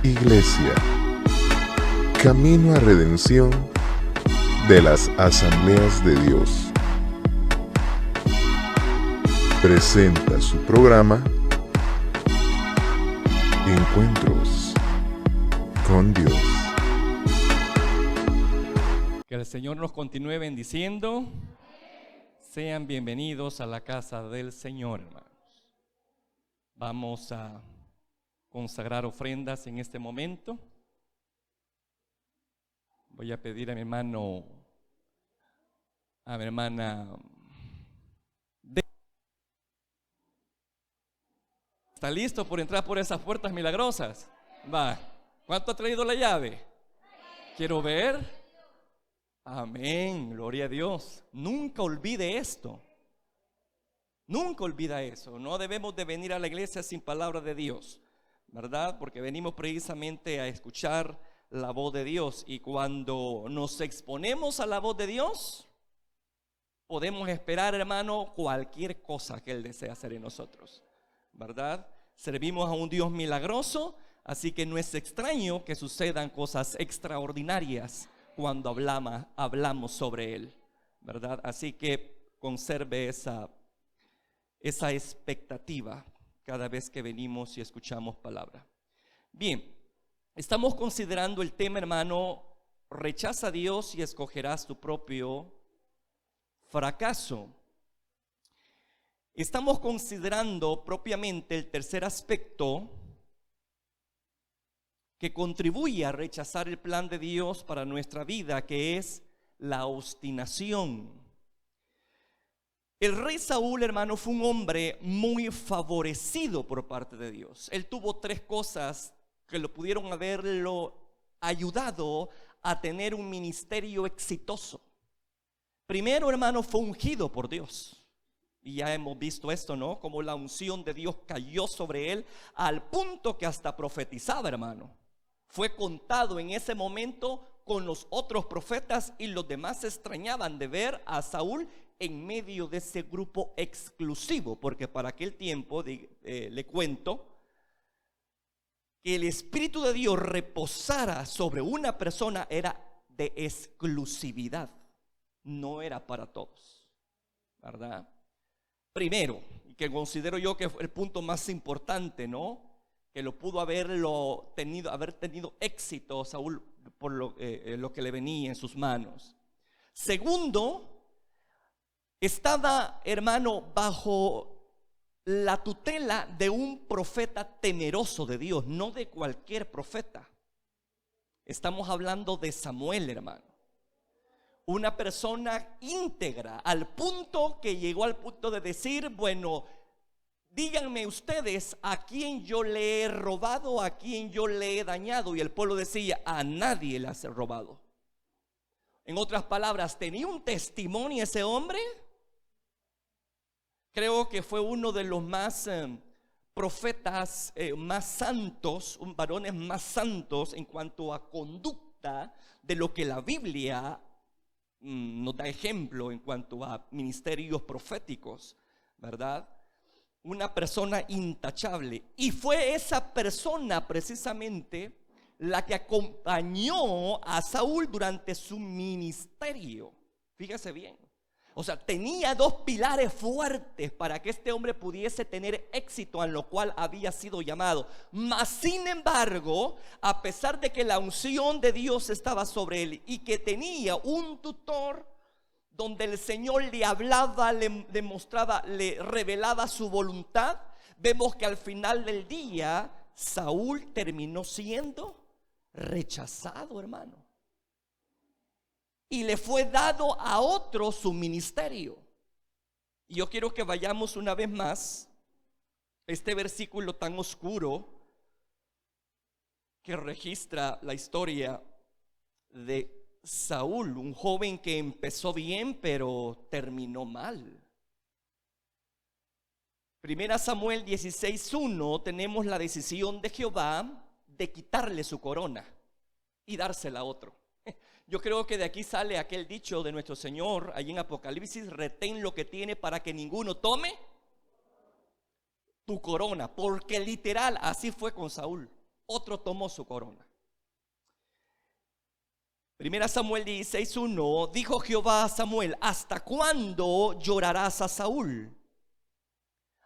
Iglesia, camino a redención de las Asambleas de Dios, presenta su programa Encuentros con Dios. Que el Señor nos continúe bendiciendo. Sean bienvenidos a la casa del Señor, hermanos. Vamos a consagrar ofrendas en este momento. Voy a pedir a mi hermano, a mi hermana. ¿Está listo por entrar por esas puertas milagrosas? Va. ¿Cuánto ha traído la llave? Quiero ver. Amén, gloria a Dios. Nunca olvide esto. Nunca olvida eso. No debemos de venir a la iglesia sin palabra de Dios, ¿verdad? Porque venimos precisamente a escuchar la voz de Dios. Y cuando nos exponemos a la voz de Dios, podemos esperar, hermano, cualquier cosa que Él desea hacer en nosotros, ¿verdad? Servimos a un Dios milagroso, así que no es extraño que sucedan cosas extraordinarias cuando hablamos sobre Él, ¿verdad? Así que conserve esa expectativa cada vez que venimos y escuchamos palabra. Bien, estamos considerando el tema, hermano, rechaza a Dios y escogerás tu propio fracaso. Estamos considerando propiamente el tercer aspecto que contribuye a rechazar el plan de Dios para nuestra vida, que es la obstinación. El rey Saúl, hermano, fue un hombre muy favorecido por parte de Dios. Él tuvo tres cosas que lo pudieron haberlo ayudado a tener un ministerio exitoso. Primero, hermano, fue ungido por Dios. Y ya hemos visto esto, ¿no? Como la unción de Dios cayó sobre él al punto que hasta profetizaba, hermano. Fue contado en ese momento con los otros profetas y los demás se extrañaban de ver a Saúl en medio de ese grupo exclusivo, porque para aquel tiempo, le cuento, que el Espíritu de Dios reposara sobre una persona era de exclusividad, no era para todos, ¿verdad? Primero, que considero yo que fue el punto más importante, ¿no? Que lo pudo haber tenido éxito Saúl por lo que le venía en sus manos. Segundo, estaba, hermano, bajo la tutela de un profeta temeroso de Dios, no de cualquier profeta. Estamos hablando de Samuel, hermano. Una persona íntegra, al punto que llegó al punto de decir, bueno, díganme ustedes a quién yo le he robado, a quién yo le he dañado. Y el pueblo decía, a nadie le has robado. En otras palabras, tenía un testimonio ese hombre. Creo que fue uno de los más profetas más santos, varones más santos en cuanto a conducta de lo que la Biblia nos da ejemplo en cuanto a ministerios proféticos, ¿verdad? Una persona intachable. Y fue esa persona precisamente la que acompañó a Saúl durante su ministerio. Fíjese bien. O sea, tenía dos pilares fuertes para que este hombre pudiese tener éxito en lo cual había sido llamado. Mas sin embargo, a pesar de que la unción de Dios estaba sobre él y que tenía un tutor donde el Señor le hablaba, le demostraba, le revelaba su voluntad, vemos que al final del día Saúl terminó siendo rechazado, hermano. Y le fue dado a otro su ministerio. Y yo quiero que vayamos una vez más este versículo tan oscuro que registra la historia de Saúl, un joven que empezó bien pero terminó mal. Primera Samuel 16:1, tenemos la decisión de Jehová de quitarle su corona y dársela a otro. Yo creo que de aquí sale aquel dicho de nuestro Señor allí en Apocalipsis: retén lo que tiene para que ninguno tome tu corona. Porque literal así fue con Saúl. otro tomó su corona. Primera Samuel 16:1, dijo Jehová a Samuel: ¿hasta cuándo llorarás a Saúl?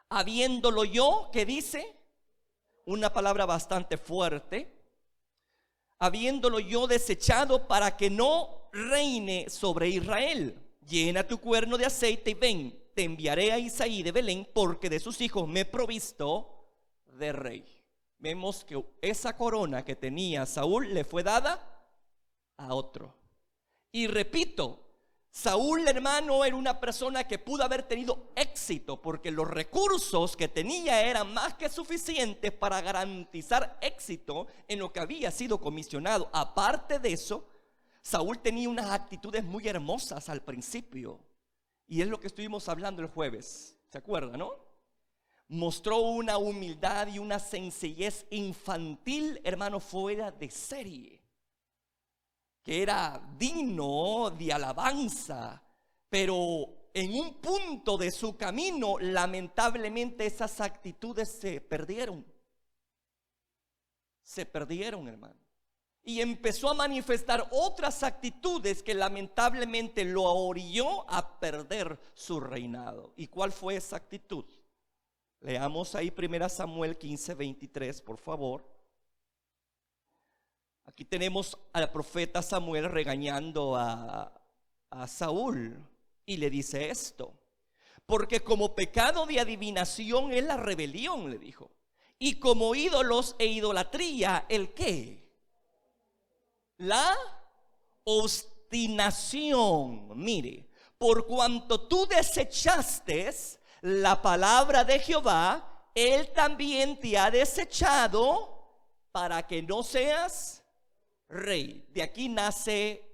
Habiéndolo yo, ¿qué dice? Una palabra bastante fuerte. Habiéndolo yo desechado para que no reine sobre Israel. Llena tu cuerno de aceite y ven, te enviaré a Isaí de Belén, porque de sus hijos me he provisto de rey. Vemos que esa corona que tenía Saúl le fue dada a otro. Y repito, Saúl, hermano, era una persona que pudo haber tenido éxito, porque los recursos que tenía eran más que suficientes para garantizar éxito en lo que había sido comisionado. Aparte de eso, Saúl tenía unas actitudes muy hermosas al principio, y es lo que estuvimos hablando el jueves, ¿se acuerdan, no? Mostró una humildad y una sencillez infantil, hermano, fuera de serie, que era digno de alabanza. Pero en un punto de su camino, lamentablemente, esas actitudes se perdieron. Se perdieron, hermano. Y empezó a manifestar otras actitudes que lamentablemente lo orilló a perder su reinado. ¿Y cuál fue esa actitud? Leamos ahí 1 Samuel 15:23, por favor. Aquí tenemos al profeta Samuel regañando a Saúl, y le dice esto: porque como pecado de adivinación es la rebelión, le dijo, y como ídolos e idolatría, ¿el qué? La obstinación. Mire, por cuanto tú desechaste la palabra de Jehová, Él también te ha desechado para que no seas rey. De aquí nace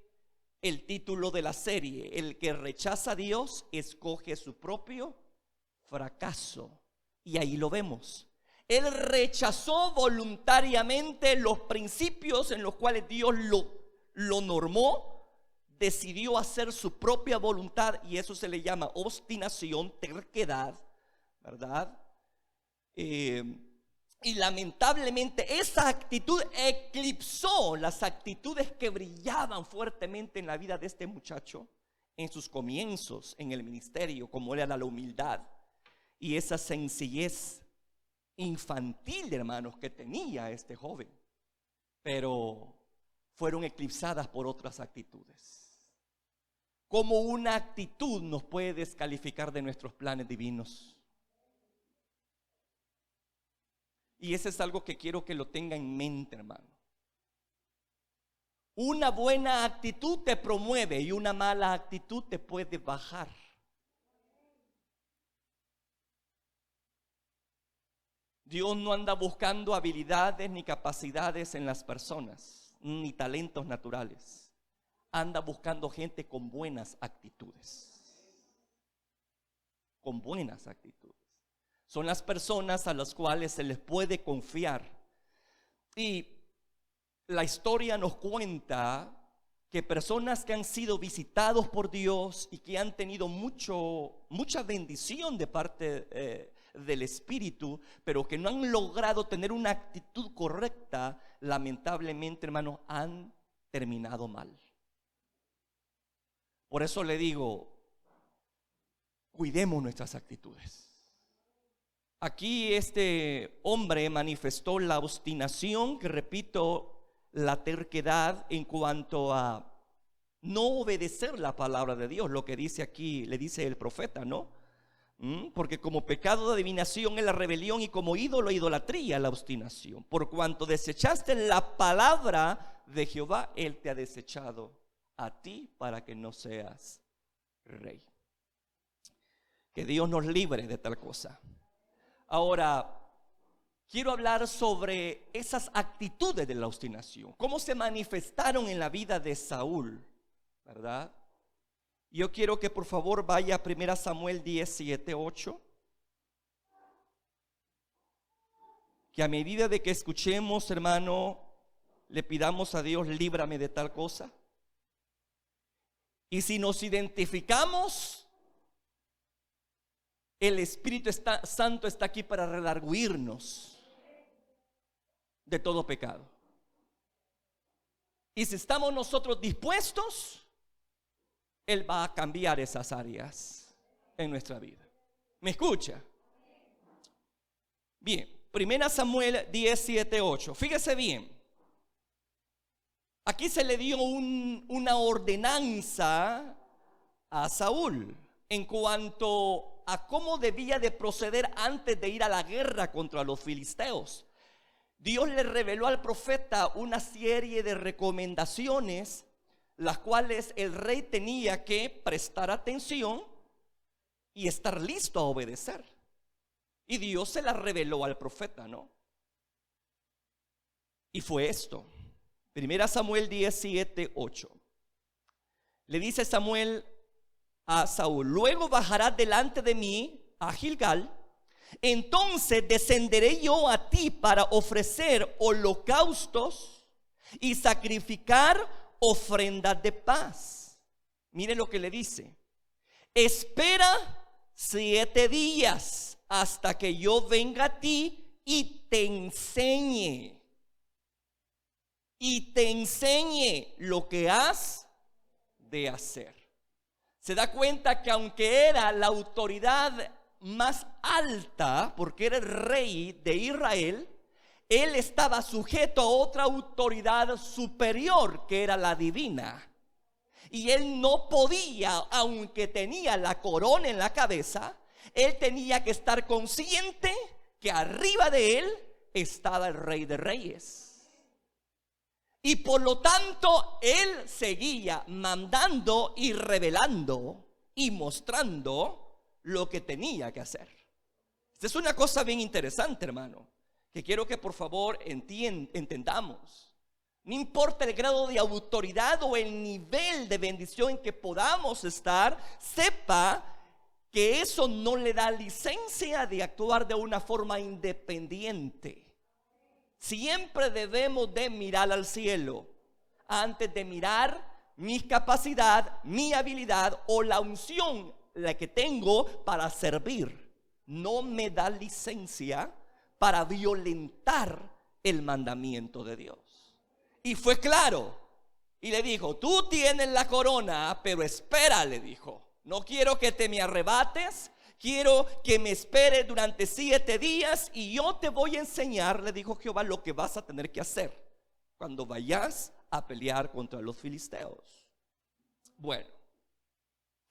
el título de la serie: el que rechaza a Dios escoge su propio fracaso. Y ahí lo vemos. Él rechazó voluntariamente los principios en los cuales Dios lo normó, decidió hacer su propia voluntad, y eso se le llama obstinación, terquedad, ¿verdad? Y lamentablemente esa actitud eclipsó las actitudes que brillaban fuertemente en la vida de este muchacho en sus comienzos en el ministerio, como era la humildad y esa sencillez infantil, hermanos, que tenía este joven. Pero fueron eclipsadas por otras actitudes. ¿Cómo una actitud nos puede descalificar de nuestros planes divinos? Y eso es algo que quiero que lo tenga en mente, hermano. Una buena actitud te promueve y una mala actitud te puede bajar. Dios no anda buscando habilidades ni capacidades en las personas, ni talentos naturales. Anda buscando gente con buenas actitudes. Con buenas actitudes. Son las personas a las cuales se les puede confiar. Y la historia nos cuenta que personas que han sido visitados por Dios y que han tenido mucha bendición de parte del Espíritu, pero que no han logrado tener una actitud correcta, lamentablemente, hermanos, han terminado mal. Por eso le digo, cuidemos nuestras actitudes. Aquí este hombre manifestó la obstinación, que repito, la terquedad en cuanto a no obedecer la palabra de Dios, lo que dice aquí, le dice el profeta, ¿no? Porque como pecado de adivinación es la rebelión, y como ídolo, idolatría, la obstinación. Por cuanto desechaste la palabra de Jehová, Él te ha desechado a ti para que no seas rey. Que Dios nos libre de tal cosa. Ahora, quiero hablar sobre esas actitudes de la obstinación, cómo se manifestaron en la vida de Saúl, ¿verdad? Yo quiero que por favor vaya a 1 Samuel 17:8. Que a medida de que escuchemos, hermano, le pidamos a Dios: líbrame de tal cosa. Y si nos identificamos, el Espíritu Santo está aquí para redarguirnos. de todo pecado. Y si estamos nosotros dispuestos, Él va a cambiar esas áreas en nuestra vida. ¿Me escucha? Bien, 1 Samuel 17:8. Fíjese bien. Aquí se le dio una ordenanza a Saúl en cuanto a cómo debía de proceder antes de ir a la guerra contra los filisteos. Dios le reveló al profeta una serie de recomendaciones, las cuales el rey tenía que prestar atención y estar listo a obedecer. Y Dios se las reveló al profeta, ¿no? Y fue esto. 1 Samuel 17:8. Le dice Samuel a Saúl: luego bajarás delante de mí a Gilgal. Entonces descenderé yo a ti para ofrecer holocaustos y sacrificar ofrendas de paz. Mire lo que le dice: espera 7 días hasta que yo venga a ti y te enseñe lo que has de hacer. Se da cuenta que aunque era la autoridad más alta, porque era el rey de Israel, él estaba sujeto a otra autoridad superior, que era la divina. Y él no podía, aunque tenía la corona en la cabeza, él tenía que estar consciente que arriba de él estaba el Rey de Reyes. Y por lo tanto él seguía mandando y revelando y mostrando lo que tenía que hacer. Esta es una cosa bien interesante, hermano, que quiero que por favor entendamos. No importa el grado de autoridad o el nivel de bendición en que podamos estar, sepa que eso no le da licencia de actuar de una forma independiente. Siempre debemos de mirar al cielo antes de mirar mi capacidad, mi habilidad o la unción la que tengo para servir. No me da licencia para violentar el mandamiento de Dios. Y fue claro, y le dijo: tú tienes la corona, pero espera, le dijo. No quiero que te me arrebates, quiero que me esperes durante 7 días y yo te voy a enseñar, le dijo Jehová, lo que vas a tener que hacer cuando vayas a pelear contra los filisteos. Bueno,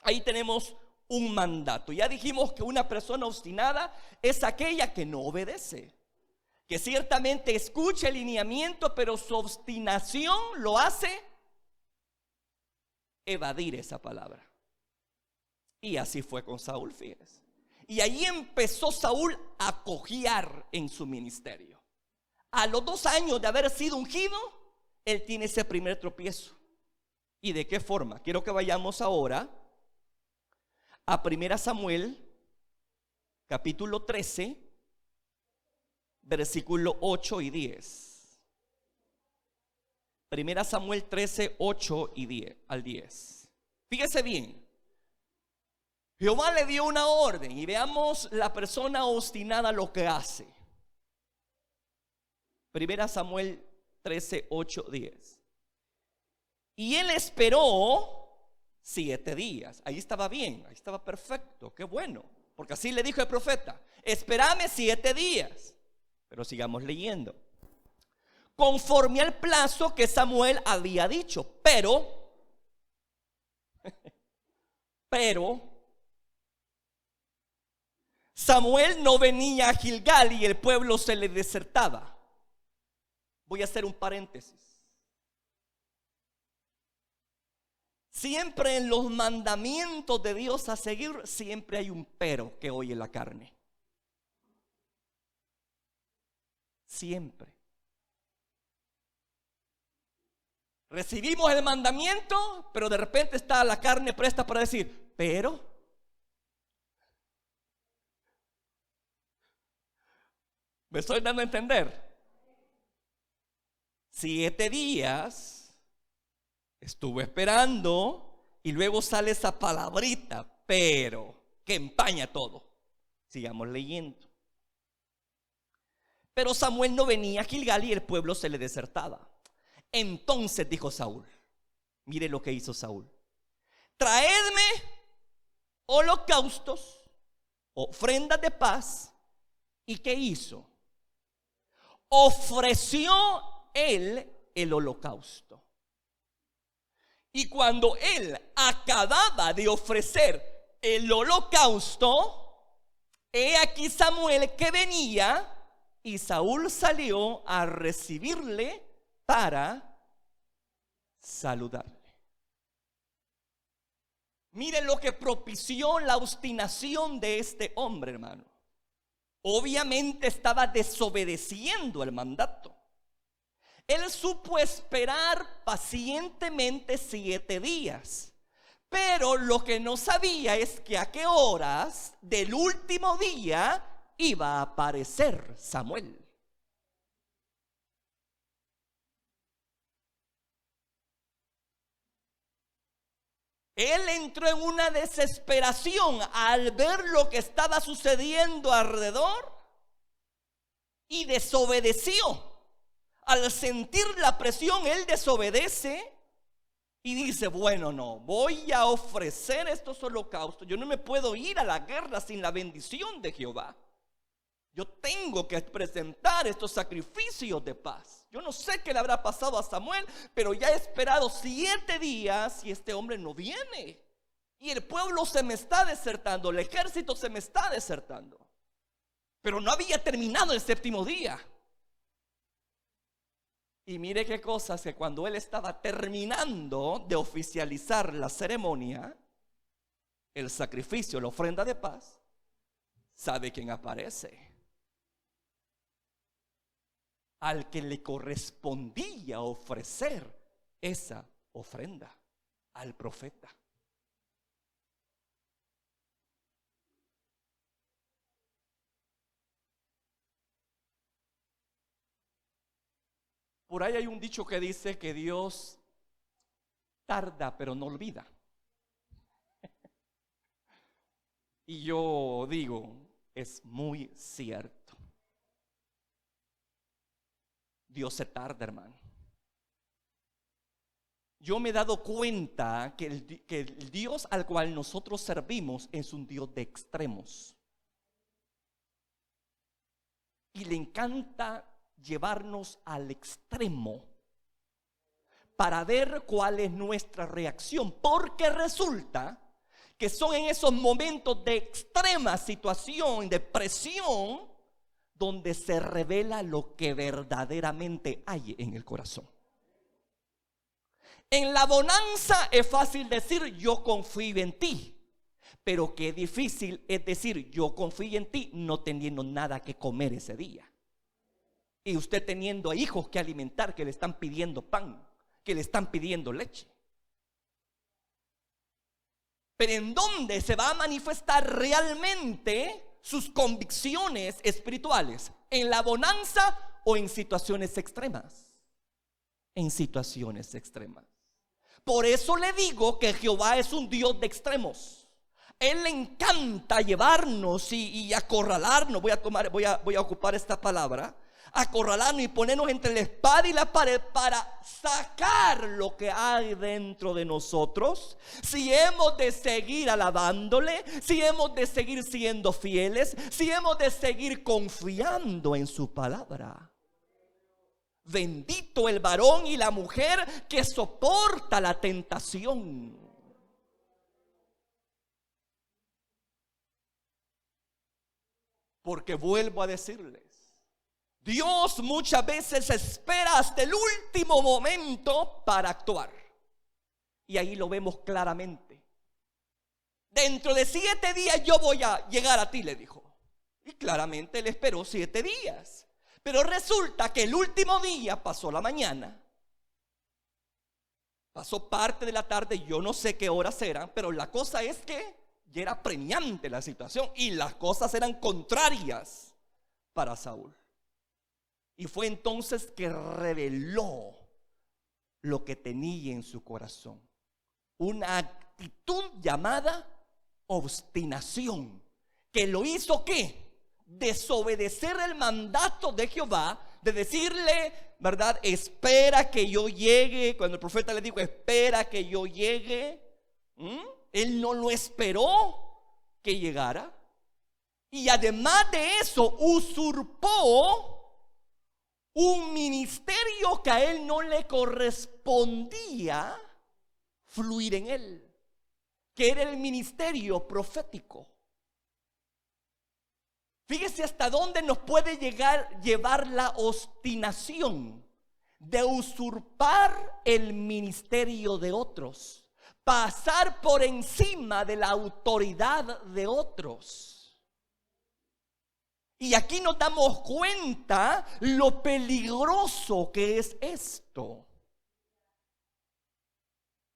ahí tenemos un mandato. Ya dijimos que una persona obstinada es aquella que no obedece, que ciertamente escucha el lineamiento, pero su obstinación lo hace evadir esa palabra. Y así fue con Saúl, fíjense. Y ahí empezó Saúl a cojear en su ministerio. A los 2 años de haber sido ungido, él tiene ese primer tropiezo. ¿Y de qué forma? Quiero que vayamos ahora a 1 Samuel capítulo 13, versículo 8 y 10. 1 Samuel 13, 8 y 10 al 10. Fíjese bien. Jehová le dio una orden y veamos la persona obstinada lo que hace. 1 Samuel 13, 8, 10. Y él esperó 7 días. Ahí estaba bien, ahí estaba perfecto, qué bueno. Porque así le dijo el profeta: espérame 7 días. Pero sigamos leyendo. Conforme al plazo que Samuel había dicho. Pero Samuel no venía a Gilgal y el pueblo se le desertaba. Voy a hacer un paréntesis. Siempre en los mandamientos de Dios a seguir, siempre hay un pero que oye la carne. Siempre. Recibimos el mandamiento, pero de repente está la carne presta para decir: pero. ¿Me estoy dando a entender? 7 días estuve esperando y luego sale esa palabrita, pero, que empaña todo. Sigamos leyendo. Pero Samuel no venía a Gilgal y el pueblo se le desertaba. Entonces dijo Saúl, mire lo que hizo Saúl: traedme holocaustos, ofrendas de paz. ¿Y qué hizo? Ofreció él el holocausto. Y cuando él acababa de ofrecer el holocausto, he aquí Samuel que venía, y Saúl salió a recibirle para saludarle. Miren lo que propició la obstinación de este hombre, hermano. Obviamente estaba desobedeciendo el mandato. Él supo esperar pacientemente 7 días. Pero lo que no sabía es que a qué horas del último día iba a aparecer Samuel. Él entró en una desesperación al ver lo que estaba sucediendo alrededor y desobedeció. Al sentir la presión, él desobedece y dice: bueno, no, voy a ofrecer estos holocaustos. Yo no me puedo ir a la guerra sin la bendición de Jehová. Yo tengo que presentar estos sacrificios de paz. Yo no sé qué le habrá pasado a Samuel, pero ya he esperado 7 días y este hombre no viene. Y el pueblo se me está desertando, el ejército se me está desertando. Pero no había terminado el 7º día. Y mire qué cosas, que cuando él estaba terminando de oficializar la ceremonia, el sacrificio, la ofrenda de paz, ¿sabe quién aparece? Al que le correspondía ofrecer esa ofrenda, al profeta. Por ahí hay un dicho que dice que Dios tarda pero no olvida. Y yo digo, es muy cierto. Dios se tarda, hermano. Yo me he dado cuenta que el Dios al cual nosotros servimos es un Dios de extremos. Y le encanta llevarnos al extremo para ver cuál es nuestra reacción, porque resulta que son en esos momentos de extrema situación, de presión, donde se revela lo que verdaderamente hay en el corazón. En la bonanza es fácil decir yo confío en ti, pero qué difícil es decir yo confío en ti no teniendo nada que comer ese día. Y usted teniendo hijos que alimentar, que le están pidiendo pan, que le están pidiendo leche. Pero ¿en dónde se va a manifestar realmente sus convicciones espirituales? ¿En la bonanza o en situaciones extremas? En situaciones extremas. Por eso le digo que Jehová es un Dios de extremos. Él le encanta llevarnos y acorralarnos. Voy a ocupar esta palabra. Acorralarnos y ponernos entre la espada y la pared para sacar lo que hay dentro de nosotros. Si hemos de seguir alabándole, si hemos de seguir siendo fieles, si hemos de seguir confiando en su palabra. Bendito el varón y la mujer que soporta la tentación. Porque vuelvo a decirles, Dios muchas veces espera hasta el último momento para actuar. Y ahí lo vemos claramente. Dentro de 7 días yo voy a llegar a ti, le dijo. Y claramente él esperó 7 días. Pero resulta que el último día pasó la mañana. Pasó parte de la tarde, yo no sé qué horas eran, pero la cosa es que ya era premiante la situación y las cosas eran contrarias para Saúl. Y fue entonces que reveló lo que tenía en su corazón. Una actitud llamada obstinación, que lo hizo ¿qué? desobedecer el mandato de Jehová, de decirle, ¿verdad? Espera que yo llegue. Cuando el profeta le dijo, espera que yo llegue, él no lo esperó que llegara. Y además de eso, usurpó un ministerio que a él no le correspondía fluir en él, que era el ministerio profético. Fíjese hasta dónde nos puede llevar la obstinación de usurpar el ministerio de otros, pasar por encima de la autoridad de otros. Y aquí nos damos cuenta lo peligroso que es esto.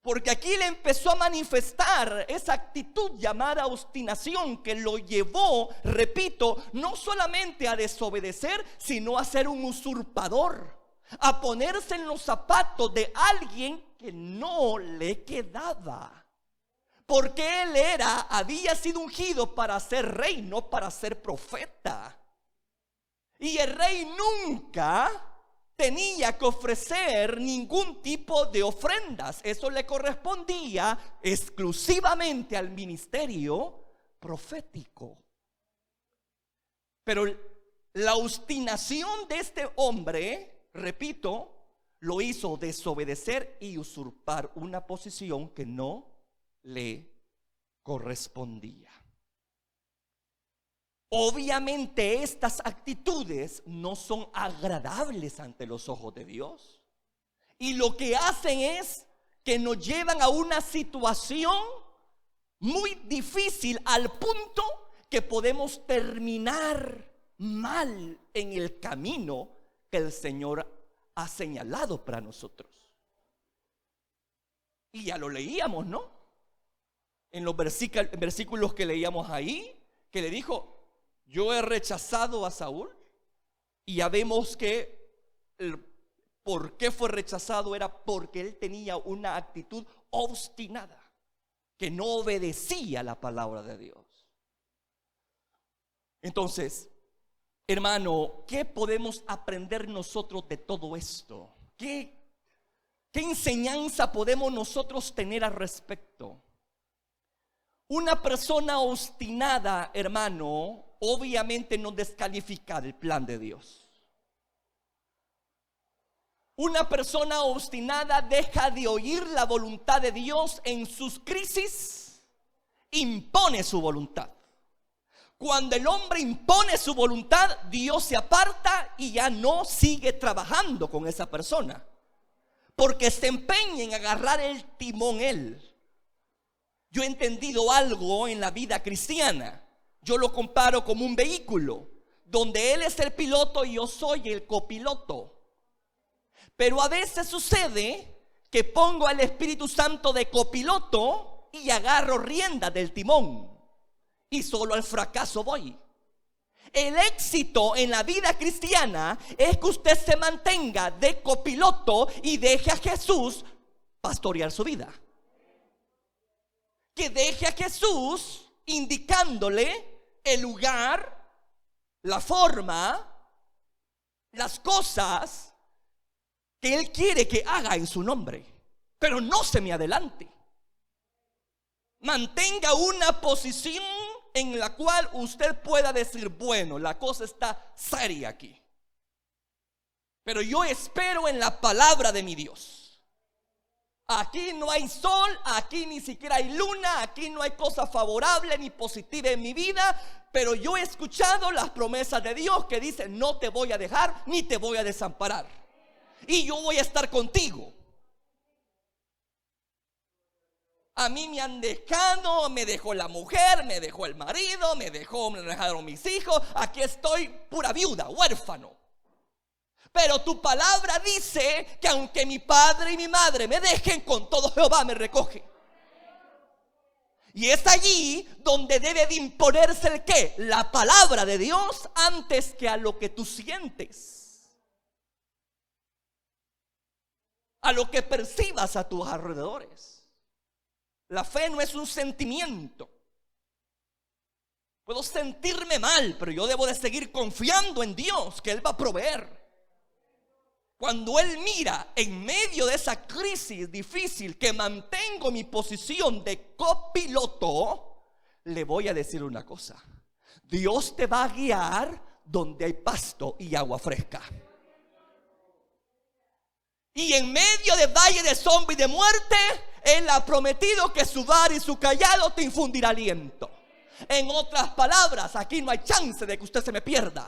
Porque aquí le empezó a manifestar esa actitud llamada obstinación que lo llevó, repito, no solamente a desobedecer, sino a ser un usurpador, a ponerse en los zapatos de alguien que no le quedaba. Porque él había sido ungido para ser rey, no para ser profeta. Y el rey nunca tenía que ofrecer ningún tipo de ofrendas. Eso le correspondía exclusivamente al ministerio profético. Pero la obstinación de este hombre, repito, lo hizo desobedecer y usurpar una posición que no le correspondía. Obviamente estas actitudes no son agradables ante los ojos de Dios, y lo que hacen es que nos llevan a una situación muy difícil, al punto que podemos terminar mal en el camino que el Señor ha señalado para nosotros. Y ya lo leíamos, ¿no? En los versículos que leíamos ahí, que le dijo, yo he rechazado a Saúl. Y ya vemos que por qué fue rechazado era porque él tenía una actitud obstinada, que no obedecía la palabra de Dios. Entonces, hermano, ¿qué podemos aprender nosotros de todo esto? ¿Qué enseñanza podemos nosotros tener al respecto? Una persona obstinada, hermano, obviamente no descalifica el plan de Dios. Una persona obstinada deja de oír la voluntad de Dios en sus crisis, impone su voluntad. Cuando el hombre impone su voluntad, Dios se aparta y ya no sigue trabajando con esa persona, porque se empeña en agarrar el timón él. Yo he entendido algo en la vida cristiana. Yo lo comparo como un vehículo, donde él es el piloto y yo soy el copiloto. Pero a veces sucede que pongo al Espíritu Santo de copiloto y agarro rienda del timón, y solo al fracaso voy. El éxito en la vida cristiana es que usted se mantenga de copiloto y deje a Jesús pastorear su vida. Que deje a Jesús indicándole el lugar, la forma, las cosas que Él quiere que haga en su nombre. Pero no se me adelante. Mantenga una posición en la cual usted pueda decir, bueno, la cosa está seria aquí, pero yo espero en la palabra de mi Dios. Aquí no hay sol, aquí ni siquiera hay luna, aquí no hay cosa favorable ni positiva en mi vida, pero yo he escuchado las promesas de Dios que dicen, no te voy a dejar ni te voy a desamparar, y yo voy a estar contigo. A mí me han dejado, me dejó la mujer, me dejó el marido, me dejaron mis hijos. Aquí estoy pura viuda, huérfano. Pero tu palabra dice que aunque mi padre y mi madre me dejen, con todo Jehová me recoge. Y es allí donde debe de imponerse el qué, la palabra de Dios, antes que a lo que tú sientes, a lo que percibas a tus alrededores. La fe no es un sentimiento. Puedo sentirme mal, pero yo debo de seguir confiando en Dios, que Él va a proveer. Cuando Él mira en medio de esa crisis difícil que mantengo mi posición de copiloto, le voy a decir una cosa: Dios te va a guiar donde hay pasto y agua fresca. Y en medio de valle de sombra y de muerte, Él ha prometido que su vara y su callado te infundirá aliento. En otras palabras, aquí no hay chance de que usted se me pierda.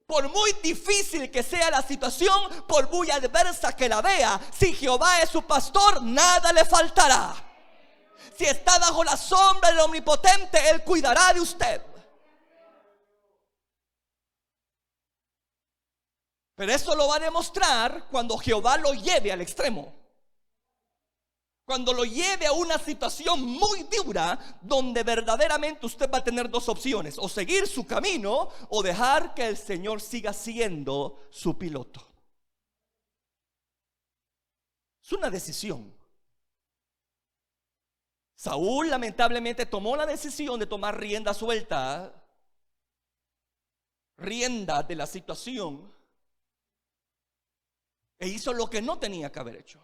Por muy difícil que sea la situación, por muy adversa que la vea, si Jehová es su pastor, nada le faltará. Si está bajo la sombra del Omnipotente, Él cuidará de usted. Pero eso lo va a demostrar cuando Jehová lo lleve al extremo. Cuando lo lleve a una situación muy dura, donde verdaderamente usted va a tener dos opciones: o seguir su camino, o dejar que el Señor siga siendo su piloto. Es una decisión. Saúl lamentablemente tomó la decisión de tomar rienda suelta, rienda de la situación, e hizo lo que no tenía que haber hecho.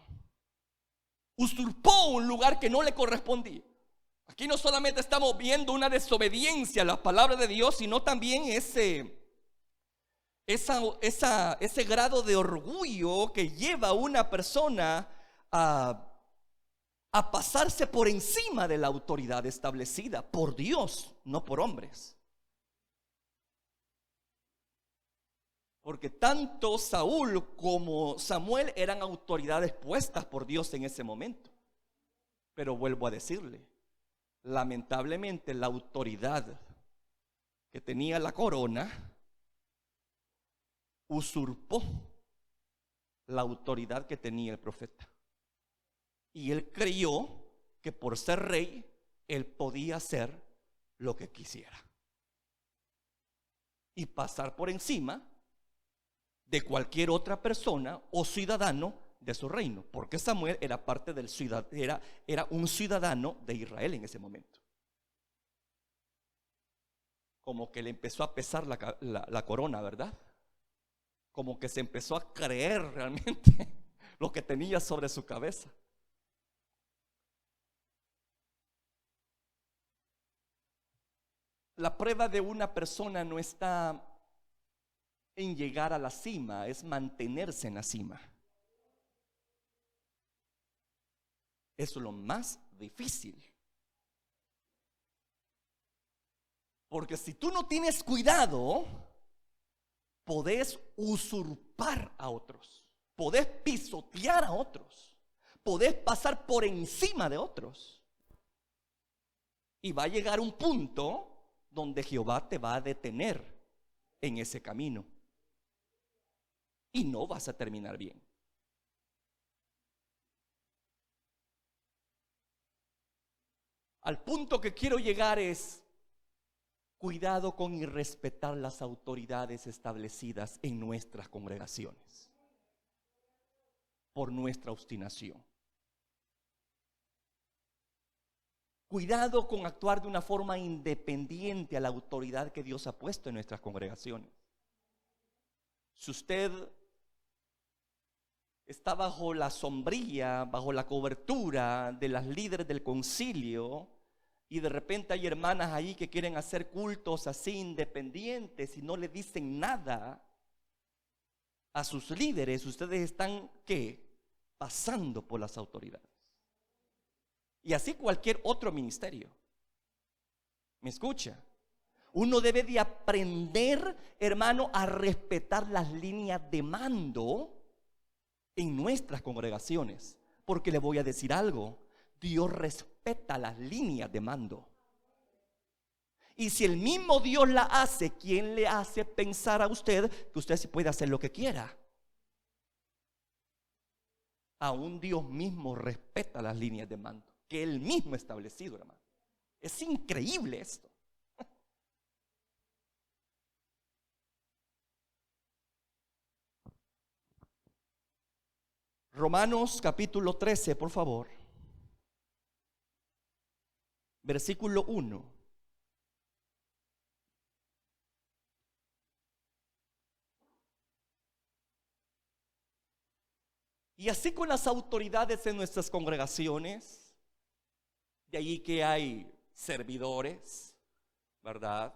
Usurpó un lugar que no le correspondía. Aquí no solamente estamos viendo una desobediencia a la palabra de Dios, sino también ese grado de orgullo que lleva a una persona a pasarse por encima de la autoridad establecida por Dios, no por hombres. Porque tanto Saúl como Samuel eran autoridades puestas por Dios en ese momento. Pero vuelvo a decirle, lamentablemente la autoridad que tenía la corona usurpó la autoridad que tenía el profeta. Y él creyó que por ser rey, él podía hacer lo que quisiera y pasar por encima de cualquier otra persona o ciudadano de su reino, porque Samuel era parte del era un ciudadano de Israel en ese momento. Como que le empezó a pesar la corona, ¿verdad? Como que se empezó a creer realmente lo que tenía sobre su cabeza. La prueba de una persona no está en llegar a la cima, es mantenerse en la cima. Eso es lo más difícil. Porque si tú no tienes cuidado, podés usurpar a otros, podés pisotear a otros, podés pasar por encima de otros. Y va a llegar un punto donde Jehová te va a detener en ese camino. Y no vas a terminar bien. Al punto que quiero llegar es: cuidado con irrespetar las autoridades establecidas en nuestras congregaciones por nuestra obstinación. Cuidado con actuar de una forma independiente a la autoridad que Dios ha puesto en nuestras congregaciones. Si usted está bajo la sombrilla, bajo la cobertura de las líderes del concilio, y de repente hay hermanas ahí que quieren hacer cultos así independientes y no le dicen nada a sus líderes, ustedes están ¿qué? Pasando por las autoridades. Y así cualquier otro ministerio. ¿Me escucha? Uno debe de aprender, hermano, a respetar las líneas de mando en nuestras congregaciones. Porque le voy a decir algo: Dios respeta las líneas de mando. Y si el mismo Dios la hace, ¿quién le hace pensar a usted que usted sí puede hacer lo que quiera? Aún Dios mismo respeta las líneas de mando que Él mismo ha establecido, hermano. Es increíble esto. Romanos capítulo 13, por favor. Versículo 1. Y así con las autoridades en nuestras congregaciones, de allí que hay servidores, ¿verdad?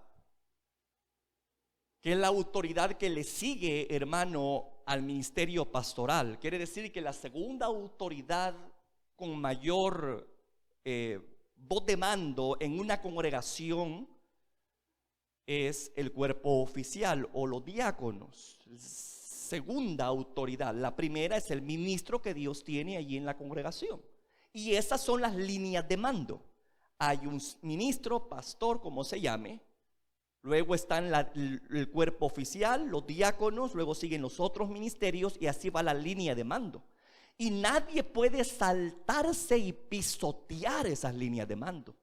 Que es la autoridad que le sigue, hermano, al ministerio pastoral. Quiere decir que la segunda autoridad con mayor voz de mando en una congregación es el cuerpo oficial o los diáconos. Segunda autoridad. La primera es el ministro que Dios tiene allí en la congregación. Y esas son las líneas de mando. Hay un ministro, pastor, como se llame. Luego están el cuerpo oficial, los diáconos. Luego siguen los otros ministerios y así va la línea de mando. Y nadie puede saltarse y pisotear esas líneas de mando.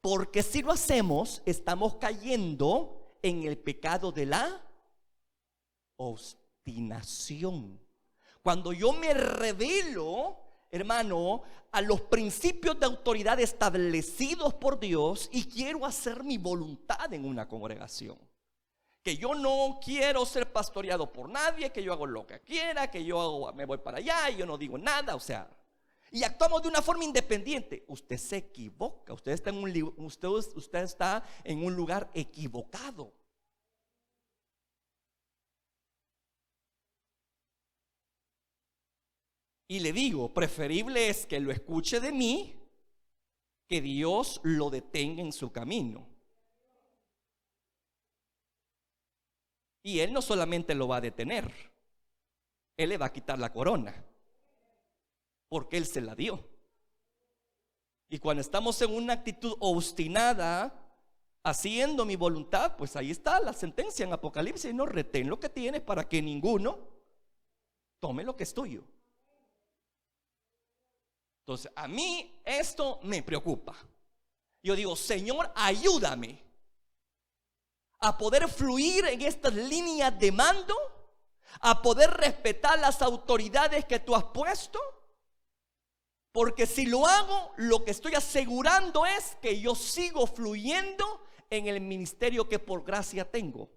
Porque si lo hacemos, estamos cayendo en el pecado de la obstinación. Cuando yo me revelo, hermano, a los principios de autoridad establecidos por Dios y quiero hacer mi voluntad en una congregación. Que yo no quiero ser pastoreado por nadie, que yo hago lo que quiera, que yo me voy para allá y yo no digo nada, o sea, y actuamos de una forma independiente. Usted se equivoca, usted está en un lugar equivocado. Y le digo, preferible es que lo escuche de mí, que Dios lo detenga en su camino. Y Él no solamente lo va a detener, Él le va a quitar la corona, porque Él se la dio. Y cuando estamos en una actitud obstinada, haciendo mi voluntad, pues ahí está la sentencia en Apocalipsis: no, retén lo que tienes para que ninguno tome lo que es tuyo. Entonces a mí esto me preocupa. Yo digo, Señor, ayúdame a poder fluir en estas líneas de mando, a poder respetar las autoridades que tú has puesto, porque si lo hago, lo que estoy asegurando es que yo sigo fluyendo en el ministerio que por gracia tengo,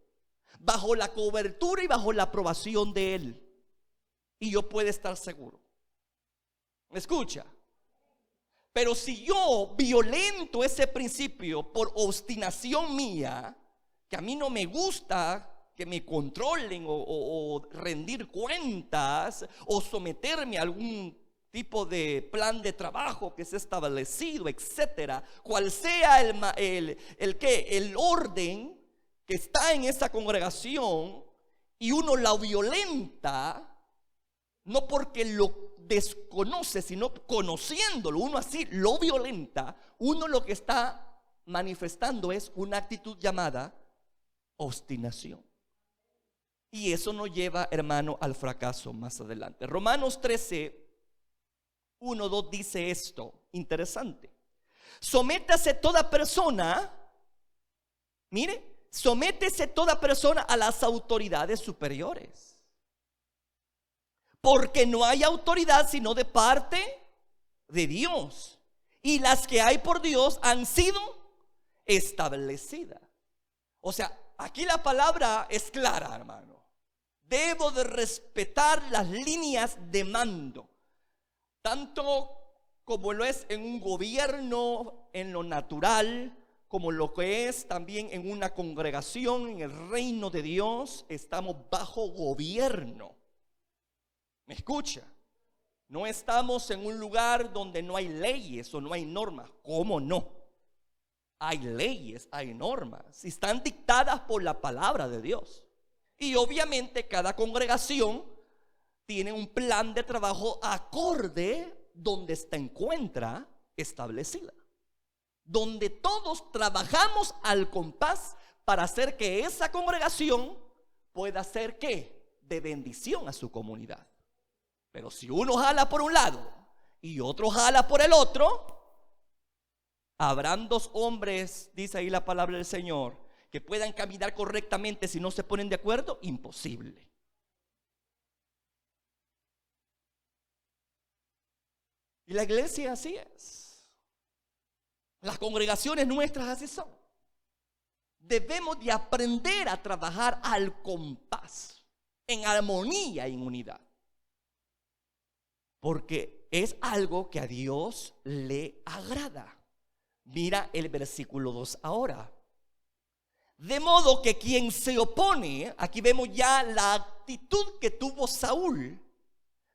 bajo la cobertura y bajo la aprobación de Él, y yo puedo estar seguro. ¿Me escucha? Pero si yo violento ese principio por obstinación mía, que a mí no me gusta que me controlen o rendir cuentas o someterme a algún tipo de plan de trabajo que se ha establecido, etcétera, cual sea el orden que está en esa congregación, y uno la violenta, no porque lo desconoce, sino conociéndolo, uno así lo violenta, uno lo que está manifestando es una actitud llamada obstinación. Y eso nos lleva, hermano, al fracaso más adelante. Romanos 13, 1, 2 dice esto, interesante: sométase toda persona, mire, sométese toda persona a las autoridades superiores, porque no hay autoridad sino de parte de Dios, y las que hay por Dios han sido establecidas. O sea, aquí la palabra es clara, hermano. Debo de respetar las líneas de mando, tanto como lo es en un gobierno, en lo natural, como lo que es también en una congregación, en el reino de Dios. Estamos bajo gobierno. ¿Me escucha? No estamos en un lugar donde no hay leyes o no hay normas. ¿Cómo no? Hay leyes, hay normas, y están dictadas por la palabra de Dios. Y obviamente cada congregación tiene un plan de trabajo acorde donde se encuentra establecida, donde todos trabajamos al compás para hacer que esa congregación pueda ser ¿qué? De bendición a su comunidad. Pero si uno jala por un lado y otro jala por el otro, habrán dos hombres, dice ahí la palabra del Señor, que puedan caminar correctamente. Si no se ponen de acuerdo, imposible. Y la iglesia así es. Las congregaciones nuestras así son. Debemos de aprender a trabajar al compás, en armonía y en unidad. porque es algo que a Dios le agrada. Mira el versículo 2 ahora. De modo que quien se opone, aquí vemos ya la actitud que tuvo Saúl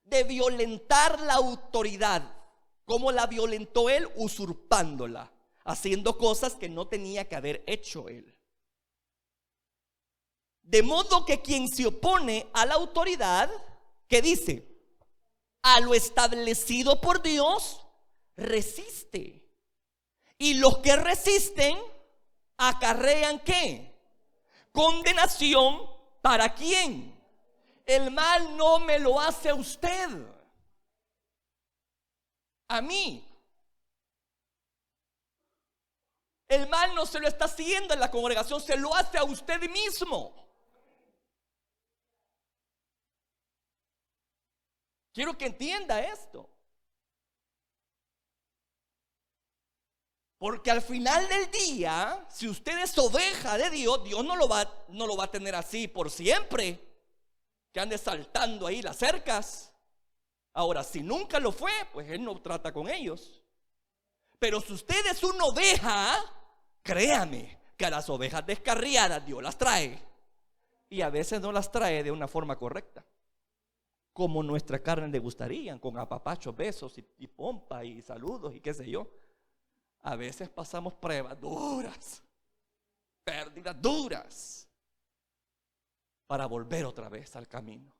de violentar la autoridad. ¿Cómo la violentó él? Usurpándola, haciendo cosas que no tenía que haber hecho él. De modo que quien se opone a la autoridad, ¿qué dice? A lo establecido por Dios, resiste. Y los que resisten acarrean ¿qué? Condenación. ¿Para quién? El mal no me lo hace usted, a mí. El mal no se lo está haciendo en la congregación, se lo hace a usted mismo. Quiero que entienda esto. Porque al final del día, si usted es oveja de Dios, Dios no lo va a tener así por siempre, que ande saltando ahí las cercas. Ahora, si nunca lo fue, pues Él no trata con ellos. Pero si usted es una oveja, créame que a las ovejas descarriadas Dios las trae. Y a veces no las trae de una forma correcta, como nuestra carne le gustaría, con apapachos, besos y pompa y saludos y qué sé yo. A veces pasamos pruebas duras, pérdidas duras, para volver otra vez al camino.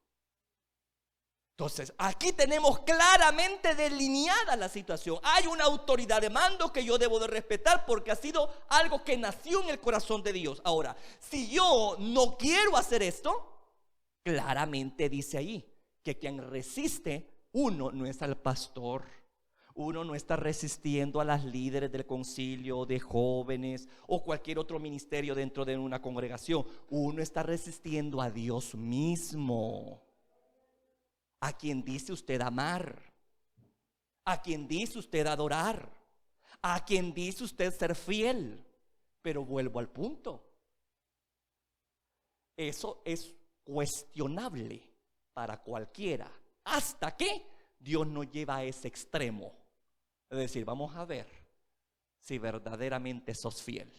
Entonces, aquí tenemos claramente delineada la situación. Hay una autoridad de mando que yo debo de respetar porque ha sido algo que nació en el corazón de Dios. Ahora, si yo no quiero hacer esto, claramente dice ahí que quien resiste, uno no es al pastor, uno no está resistiendo a las líderes del concilio, de jóvenes o cualquier otro ministerio dentro de una congregación. Uno está resistiendo a Dios mismo, a quien dice usted amar, a quien dice usted adorar, a quien dice usted ser fiel. Pero vuelvo al punto, eso es cuestionable para cualquiera, hasta que Dios nos lleva a ese extremo. Es decir, vamos a ver si verdaderamente sos fiel.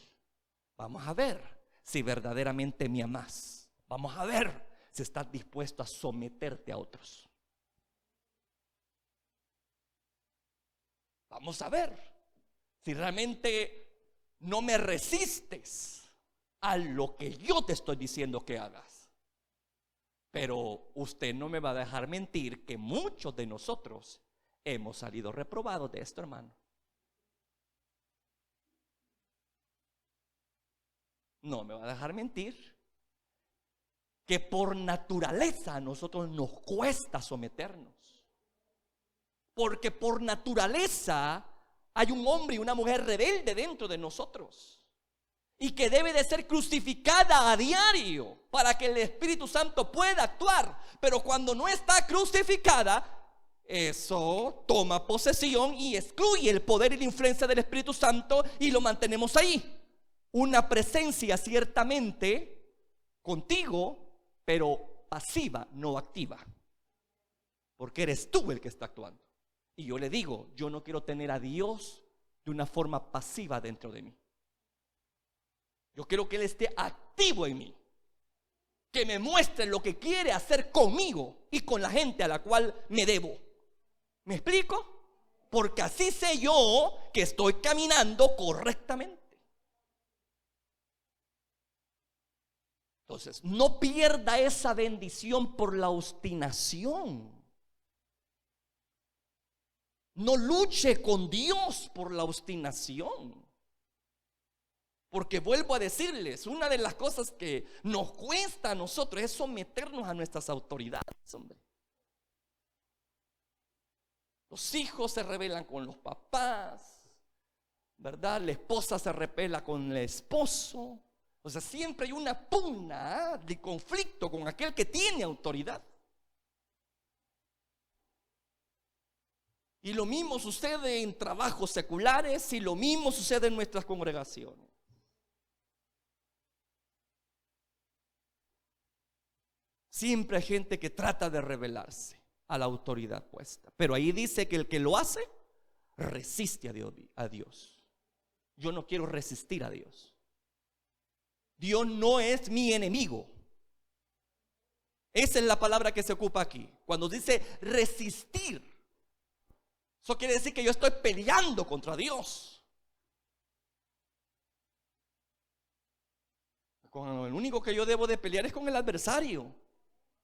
Vamos a ver si verdaderamente me amás. Vamos a ver si estás dispuesto a someterte a otros. Vamos a ver si realmente no me resistes a lo que yo te estoy diciendo que hagas. Pero usted no me va a dejar mentir que muchos de nosotros hemos salido reprobados de esto, hermano. No me va a dejar mentir que por naturaleza a nosotros nos cuesta someternos. Porque por naturaleza hay un hombre y una mujer rebelde dentro de nosotros y que debe de ser crucificada a diario para que el Espíritu Santo pueda actuar. Pero cuando no está crucificada, eso toma posesión y excluye el poder y la influencia del Espíritu Santo y lo mantenemos ahí. Una presencia ciertamente contigo, pero pasiva, no activa, porque eres tú el que está actuando. Y yo le digo, yo no quiero tener a Dios de una forma pasiva dentro de mí. Yo quiero que Él esté activo en mí, que me muestre lo que quiere hacer conmigo y con la gente a la cual me debo. ¿Me explico? Porque así sé yo que estoy caminando correctamente. Entonces, no pierda esa bendición por la obstinación. No luche con Dios por la obstinación. Porque vuelvo a decirles, una de las cosas que nos cuesta a nosotros es someternos a nuestras autoridades, hombre. Los hijos se rebelan con los papás, ¿verdad? La esposa se rebela con el esposo. O sea, siempre hay una pugna de conflicto con aquel que tiene autoridad. Y lo mismo sucede en trabajos seculares y lo mismo sucede en nuestras congregaciones. Siempre hay gente que trata de rebelarse. a la autoridad puesta. Pero ahí dice que el que lo hace, resiste a Dios. Yo no quiero resistir a Dios. Dios no es mi enemigo. Esa es la palabra que se ocupa aquí. Cuando dice resistir, eso quiere decir que yo estoy peleando contra Dios. Con el único que yo debo de pelear es con el adversario.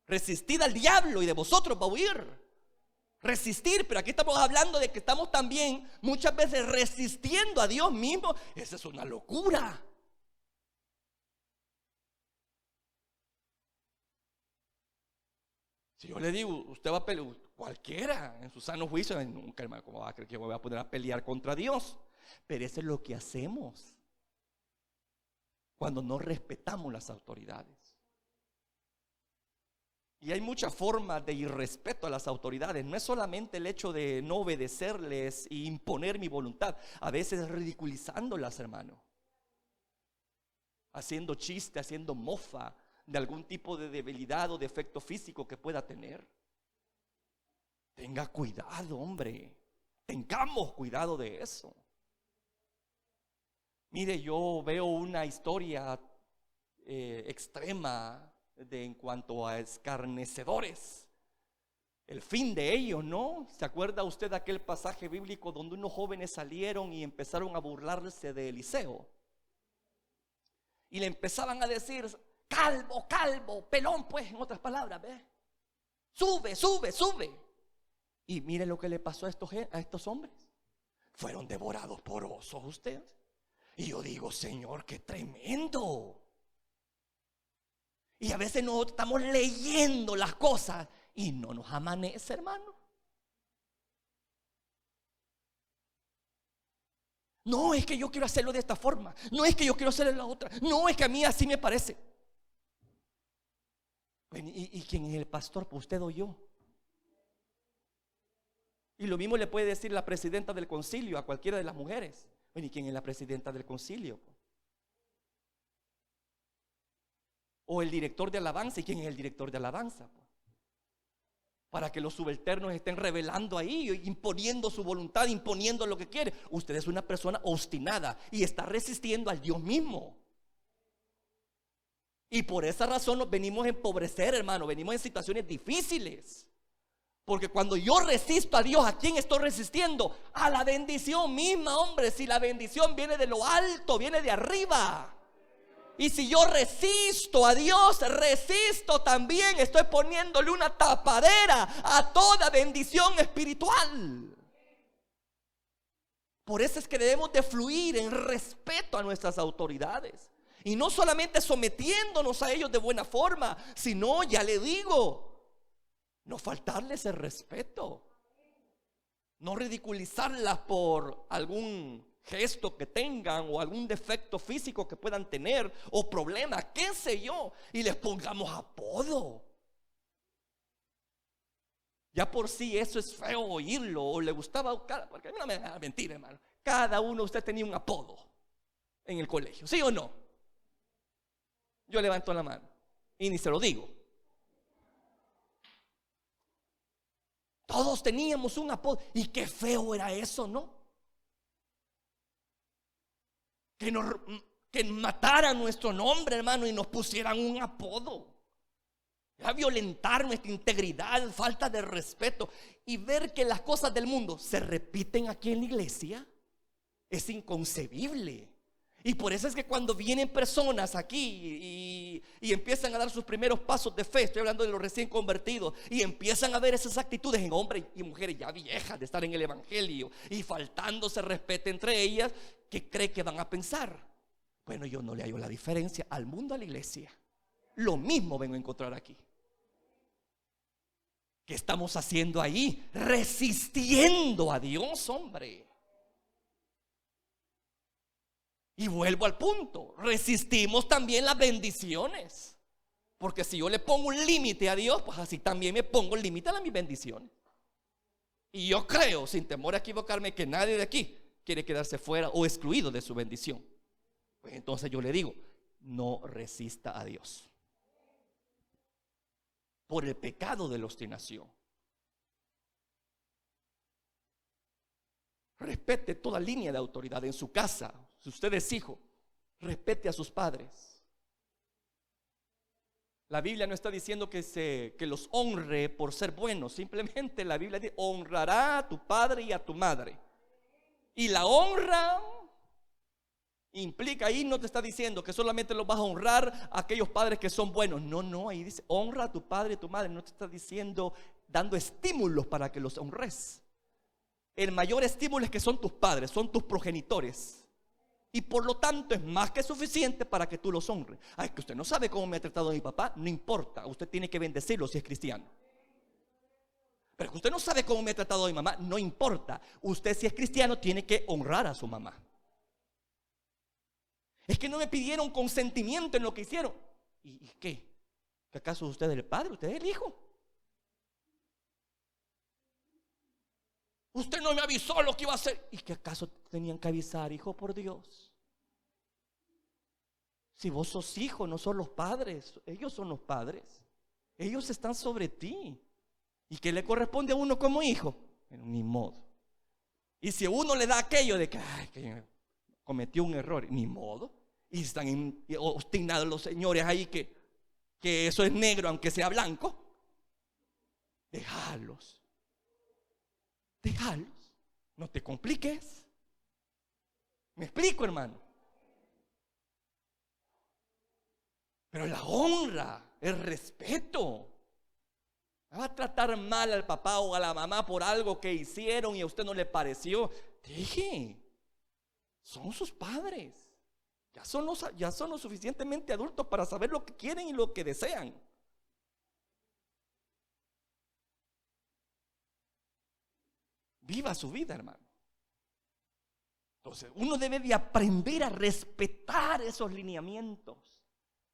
Resistid al diablo y de vosotros va a huir. Resistir, pero aquí estamos hablando de que estamos también muchas veces resistiendo a Dios mismo. Esa es una locura. Si yo le digo, usted va a pelear, cualquiera en su sano juicio, nunca, hermano, ¿cómo va a creer que me voy a poner a pelear contra Dios? Pero eso es lo que hacemos cuando no respetamos las autoridades. Y hay muchas formas de irrespeto a las autoridades. No es solamente el hecho de no obedecerles e imponer mi voluntad. A veces ridiculizándolas, hermano. Haciendo chiste, haciendo mofa de algún tipo de debilidad o defecto físico que pueda tener. Tenga cuidado, hombre. Tengamos cuidado de eso. Mire, yo veo una historia extrema en cuanto a escarnecedores. El fin de ellos, ¿no? ¿Se acuerda usted de aquel pasaje bíblico donde unos jóvenes salieron y empezaron a burlarse de Eliseo? Y le empezaban a decir: calvo, calvo, pelón, pues, en otras palabras, ¿ves? Sube, sube, sube. Y mire lo que le pasó a estos hombres. Fueron devorados por osos ustedes. Y yo digo, Señor, qué tremendo. Y a veces nosotros estamos leyendo las cosas y no nos amanece, hermano. No es que yo quiero hacerlo de esta forma. No es que yo quiero hacerlo de la otra. No es que a mí así me parece. ¿Y quién es el pastor? Pues usted o yo. Y lo mismo le puede decir la presidenta del concilio a cualquiera de las mujeres. ¿Y quién es la presidenta del concilio? O el director de alabanza. ¿Y quién es el director de alabanza? Para que los subalternos estén revelando ahí, imponiendo su voluntad, imponiendo lo que quiere. Usted es una persona obstinada y está resistiendo al Dios mismo. Y por esa razón nos venimos a empobrecer, hermano. Venimos en situaciones difíciles. Porque cuando yo resisto a Dios, ¿a quién estoy resistiendo? A la bendición misma, hombre. Si la bendición viene de lo alto, viene de arriba. Y si yo resisto a Dios, resisto también, estoy poniéndole una tapadera a toda bendición espiritual. Por eso es que debemos de fluir en respeto a nuestras autoridades. Y no solamente sometiéndonos a ellos de buena forma, sino, ya le digo, no faltarles el respeto. No ridiculizarlas por algún gesto que tengan o algún defecto físico que puedan tener o problema, qué sé yo, y les pongamos apodo. Ya por sí eso es feo oírlo, o le gustaba, porque a mí no me da mentira, hermano. Cada uno de ustedes tenía un apodo en el colegio, ¿sí o no? Yo levanto la mano y ni se lo digo. Todos teníamos un apodo. Y qué feo era eso, ¿no? Que mataran nuestro nombre, hermano, y nos pusieran un apodo. A violentar nuestra integridad, falta de respeto. Y ver que las cosas del mundo se repiten aquí en la iglesia es inconcebible. Y por eso es que cuando vienen personas aquí y empiezan a dar sus primeros pasos de fe, estoy hablando de los recién convertidos, y empiezan a ver esas actitudes en hombres y mujeres ya viejas de estar en el evangelio y faltándose respeto entre ellas, ¿qué cree que van a pensar? Bueno, yo no le hallo la diferencia al mundo, a la iglesia. Lo mismo vengo a encontrar aquí. ¿Qué estamos haciendo ahí? Resistiendo a Dios, hombre. Y vuelvo al punto, resistimos también las bendiciones. Porque si yo le pongo un límite a Dios, pues así también me pongo el límite a mis bendiciones. Y yo creo, sin temor a equivocarme, que nadie de aquí quiere quedarse fuera o excluido de su bendición. Pues entonces yo le digo, no resista a Dios. Por el pecado de la obstinación. Respete toda línea de autoridad en su casa. Si usted es hijo, respete a sus padres. La Biblia no está diciendo que los honre por ser buenos. Simplemente la Biblia dice: honrará a tu padre y a tu madre. Y la honra implica, ahí no te está diciendo que solamente los vas a honrar a aquellos padres que son buenos. No, ahí dice: honra a tu padre y a tu madre. No te está diciendo, dando estímulos para que los honres. El mayor estímulo es que son tus padres, son tus progenitores. Y por lo tanto es más que suficiente para que tú los honres. Ay, que usted no sabe cómo me ha tratado mi papá. No importa, usted tiene que bendecirlo si es cristiano. Pero que usted no sabe cómo me ha tratado mi mamá. No importa, usted si es cristiano tiene que honrar a su mamá. Es que no me pidieron consentimiento en lo que hicieron. ¿Y qué? ¿Que acaso usted es el padre? ¿Usted es el hijo? Usted no me avisó lo que iba a hacer. ¿Y qué acaso tenían que avisar, hijo, por Dios? Si vos sos hijo, no son los padres. Ellos son los padres. Ellos están sobre ti. ¿Y qué le corresponde a uno como hijo? Bueno, ni modo. Y si a uno le da aquello de que, ay, que cometió un error, ni modo. Y están obstinados los señores ahí que eso es negro aunque sea blanco. Déjalos. No te compliques. ¿Me explico, hermano? Pero la honra, el respeto. Va a tratar mal al papá o a la mamá por algo que hicieron y a usted no le pareció. Deje, son sus padres. Ya son lo suficientemente adultos para saber lo que quieren y lo que desean. Viva su vida, hermano. Entonces, uno debe de aprender a respetar esos lineamientos.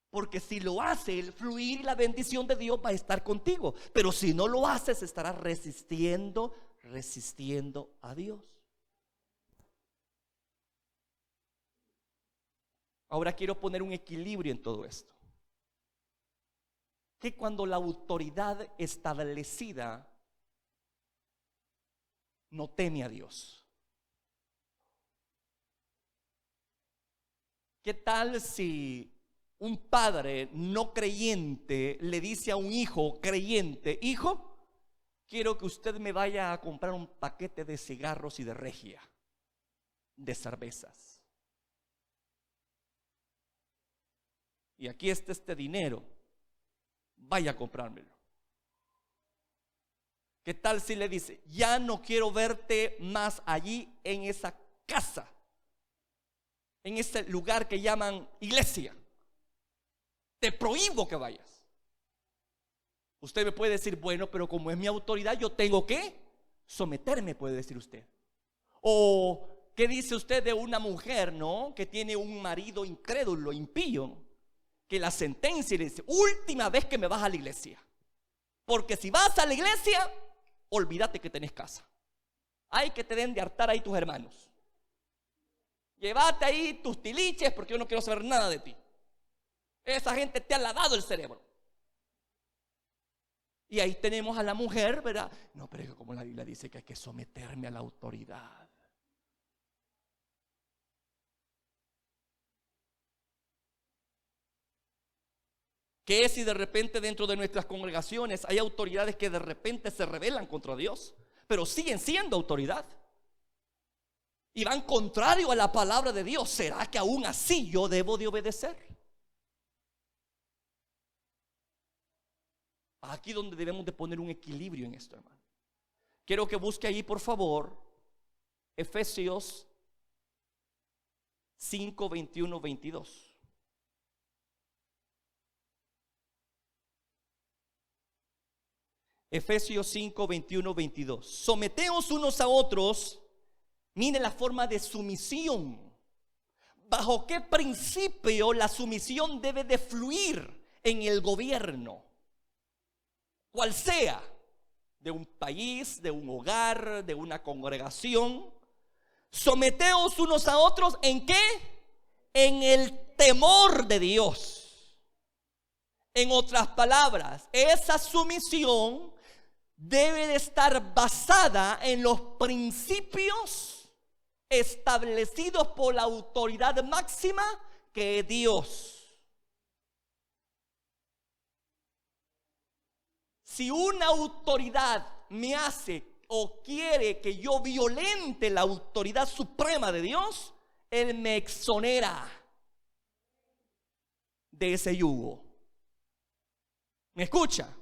Porque si lo hace, el fluir y la bendición de Dios va a estar contigo. Pero si no lo haces, estarás resistiendo a Dios. Ahora quiero poner un equilibrio en todo esto. Que cuando la autoridad establecida no teme a Dios. ¿Qué tal si un padre no creyente le dice a un hijo creyente: hijo, quiero que usted me vaya a comprar un paquete de cigarros y de regia, de cervezas, y aquí está este dinero, vaya a comprármelo? ¿Qué tal si le dice: ya no quiero verte más allí en esa casa, en ese lugar que llaman iglesia? Te prohíbo que vayas. Usted me puede decir: bueno, pero como es mi autoridad, yo tengo que someterme, puede decir usted. O ¿qué dice usted de una mujer, no? Que tiene un marido incrédulo, impío, que la sentencia y le dice: última vez que me vas a la iglesia, porque si vas a la iglesia, olvídate que tenés casa. Hay que te den de hartar ahí tus hermanos. Llévate ahí tus tiliches porque yo no quiero saber nada de ti. Esa gente te ha lavado el cerebro. Y ahí tenemos a la mujer, ¿verdad? No, pero es como la Biblia dice que hay que someterme a la autoridad. ¿Qué si de repente dentro de nuestras congregaciones hay autoridades que de repente se rebelan contra Dios, pero siguen siendo autoridad y van contrario a la palabra de Dios? ¿Será que aún así yo debo de obedecer? Aquí donde debemos de poner un equilibrio en esto, hermano. Quiero que busque ahí, por favor, Efesios 5, 21, 22. Efesios 5, 21, 22. Someteos unos a otros. Mire la forma de sumisión. ¿Bajo qué principio la sumisión debe de fluir en el gobierno? Cual sea, de un país, de un hogar, de una congregación. Someteos unos a otros, ¿en qué? En el temor de Dios. En otras palabras, esa sumisión debe de estar basada en los principios establecidos por la autoridad máxima que es Dios. Si una autoridad me hace o quiere que yo violente la autoridad suprema de Dios, Él me exonera de ese yugo. ¿Me escucha?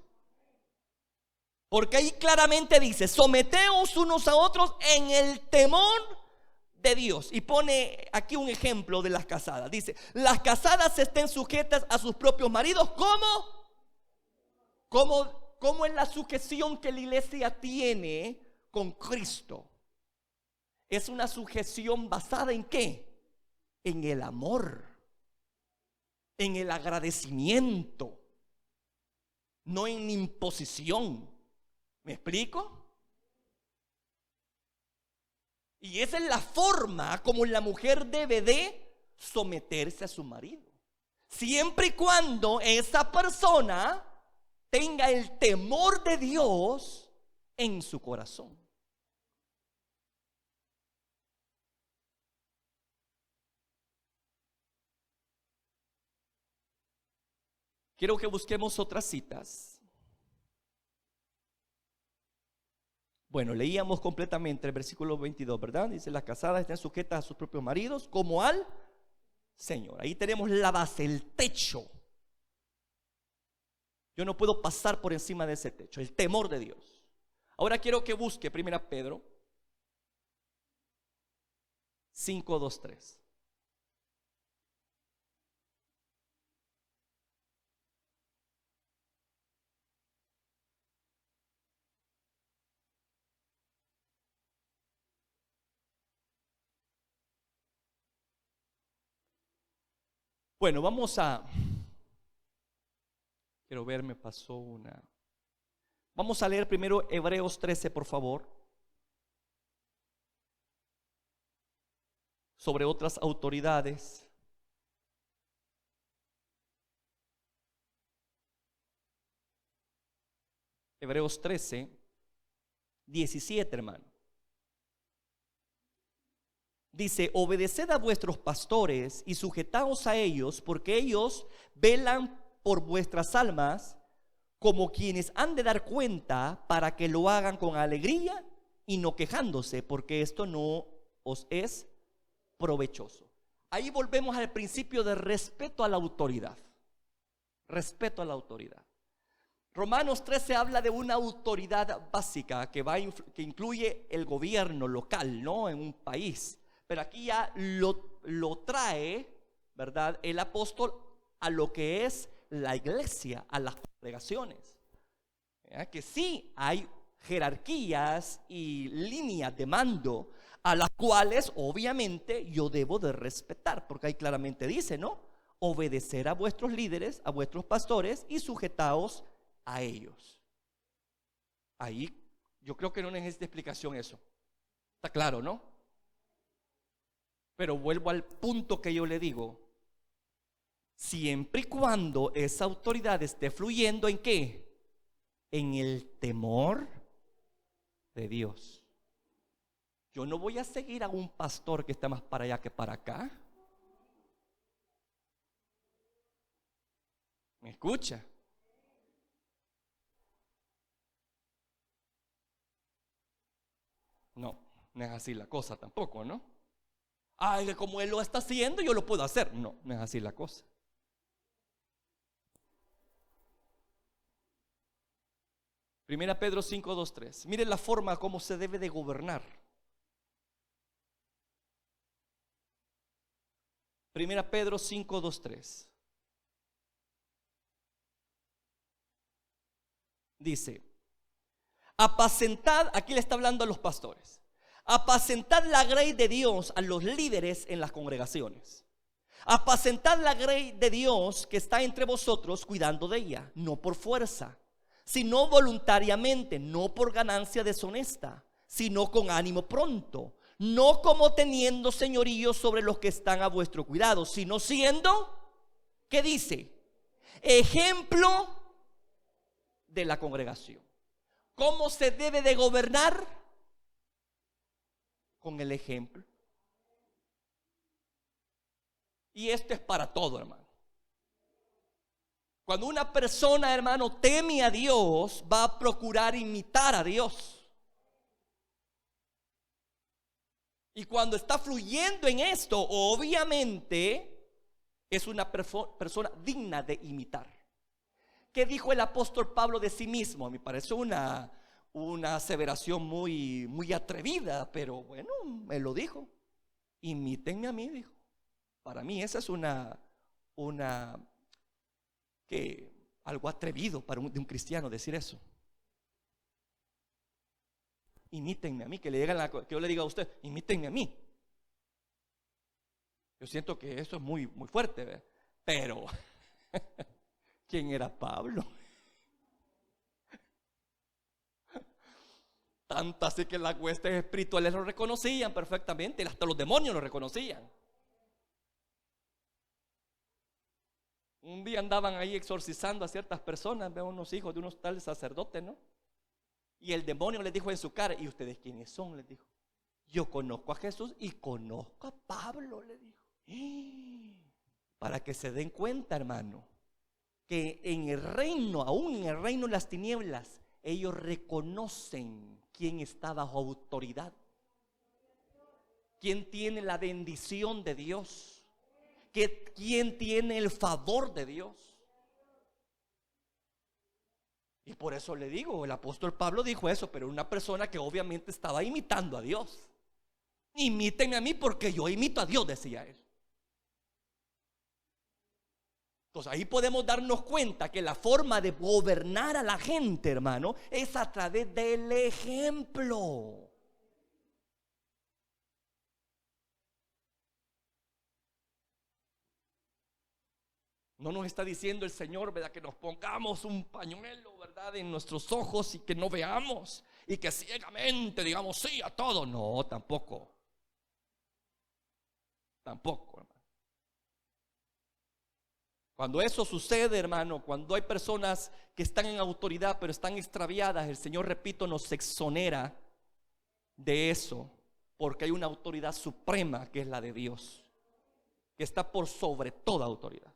Porque ahí claramente dice: someteos unos a otros en el temor de Dios. Y pone aquí un ejemplo de las casadas. Dice: las casadas estén sujetas a sus propios maridos. ¿Cómo es la sujeción que la iglesia tiene con Cristo? Es una sujeción basada ¿en qué? En el amor, en el agradecimiento, no en imposición. ¿Me explico? Y esa es la forma como la mujer debe de someterse a su marido, siempre y cuando esa persona tenga el temor de Dios en su corazón. Quiero que busquemos otras citas. Bueno, leíamos completamente el versículo 22, ¿verdad? Dice: las casadas estén sujetas a sus propios maridos como al Señor. Ahí tenemos la base, el techo. Yo no puedo pasar por encima de ese techo, el temor de Dios. Ahora quiero que busque 1 Pedro 5, 2, 3. Bueno, quiero ver, me pasó una. Vamos a leer primero Hebreos 13, por favor. Sobre otras autoridades. Hebreos 13, 17, hermano. Dice: obedeced a vuestros pastores y sujetaos a ellos, porque ellos velan por vuestras almas como quienes han de dar cuenta, para que lo hagan con alegría y no quejándose, porque esto no os es provechoso. Ahí volvemos al principio de respeto a la autoridad. Respeto a la autoridad. Romanos 13 habla de una autoridad básica que incluye el gobierno local, ¿no? En un país. Pero aquí ya lo trae, ¿verdad?, el apóstol a lo que es la iglesia, a las congregaciones. Que sí hay jerarquías y líneas de mando a las cuales obviamente yo debo de respetar, porque ahí claramente dice, ¿no? Obedecer a vuestros líderes, a vuestros pastores, y sujetaos a ellos. Ahí yo creo que no necesita explicación eso. Está claro, ¿no? Pero vuelvo al punto que yo le digo: siempre y cuando esa autoridad esté fluyendo ¿en qué? En el temor de Dios. Yo no voy a seguir a un pastor que está más para allá que para acá. ¿Me escucha? No es así la cosa tampoco, ¿no? Ay, como él lo está haciendo, yo lo puedo hacer. No es así la cosa. Primera Pedro 5, 2, 3. Miren la forma como se debe de gobernar. Primera Pedro 5, 2, 3. Dice: apacentad, aquí le está hablando a los pastores, apacentad la grey de Dios a los líderes en las congregaciones. Apacentad la grey de Dios que está entre vosotros, cuidando de ella, no por fuerza, sino voluntariamente, no por ganancia deshonesta, sino con ánimo pronto, no como teniendo señorío sobre los que están a vuestro cuidado, sino siendo, ¿qué dice? Ejemplo de la congregación. ¿Cómo se debe de gobernar? Con el ejemplo. Y esto es para todo, hermano. Cuando una persona, hermano, teme a Dios, va a procurar imitar a Dios. Y cuando está fluyendo en esto, obviamente es una persona digna de imitar. ¿Qué dijo el apóstol Pablo de sí mismo? Me parece una aseveración muy atrevida, pero bueno, él lo dijo. Imítenme a mí, dijo. Para mí esa es algo atrevido de un cristiano decir eso. Imítenme a mí, que yo le diga a usted, imítenme a mí. Yo siento que eso es muy fuerte, ¿verdad? Pero ¿quién era Pablo? Tanto así que las huestes espirituales lo reconocían perfectamente, hasta los demonios lo reconocían. Un día andaban ahí exorcizando a ciertas personas, veo unos hijos de unos tales sacerdotes, ¿no? Y el demonio les dijo en su cara, ¿y ustedes quiénes son? Les dijo. Yo conozco a Jesús y conozco a Pablo, le dijo. Para que se den cuenta, hermano, que en el reino, aún en el reino de las tinieblas, ellos reconocen quién está bajo autoridad, quién tiene la bendición de Dios, quién tiene el favor de Dios. Y por eso le digo, el apóstol Pablo dijo eso, pero una persona que obviamente estaba imitando a Dios. Imítenme a mí porque yo imito a Dios, decía él. Entonces ahí podemos darnos cuenta que la forma de gobernar a la gente, hermano, es a través del ejemplo. No nos está diciendo el Señor, ¿verdad?, que nos pongamos un pañuelo, ¿verdad?, en nuestros ojos y que no veamos y que ciegamente digamos sí a todo. No, tampoco. Tampoco, hermano. Cuando eso sucede, hermano, cuando hay personas que están en autoridad pero están extraviadas, el Señor, repito, nos exonera de eso, porque hay una autoridad suprema que es la de Dios, que está por sobre toda autoridad.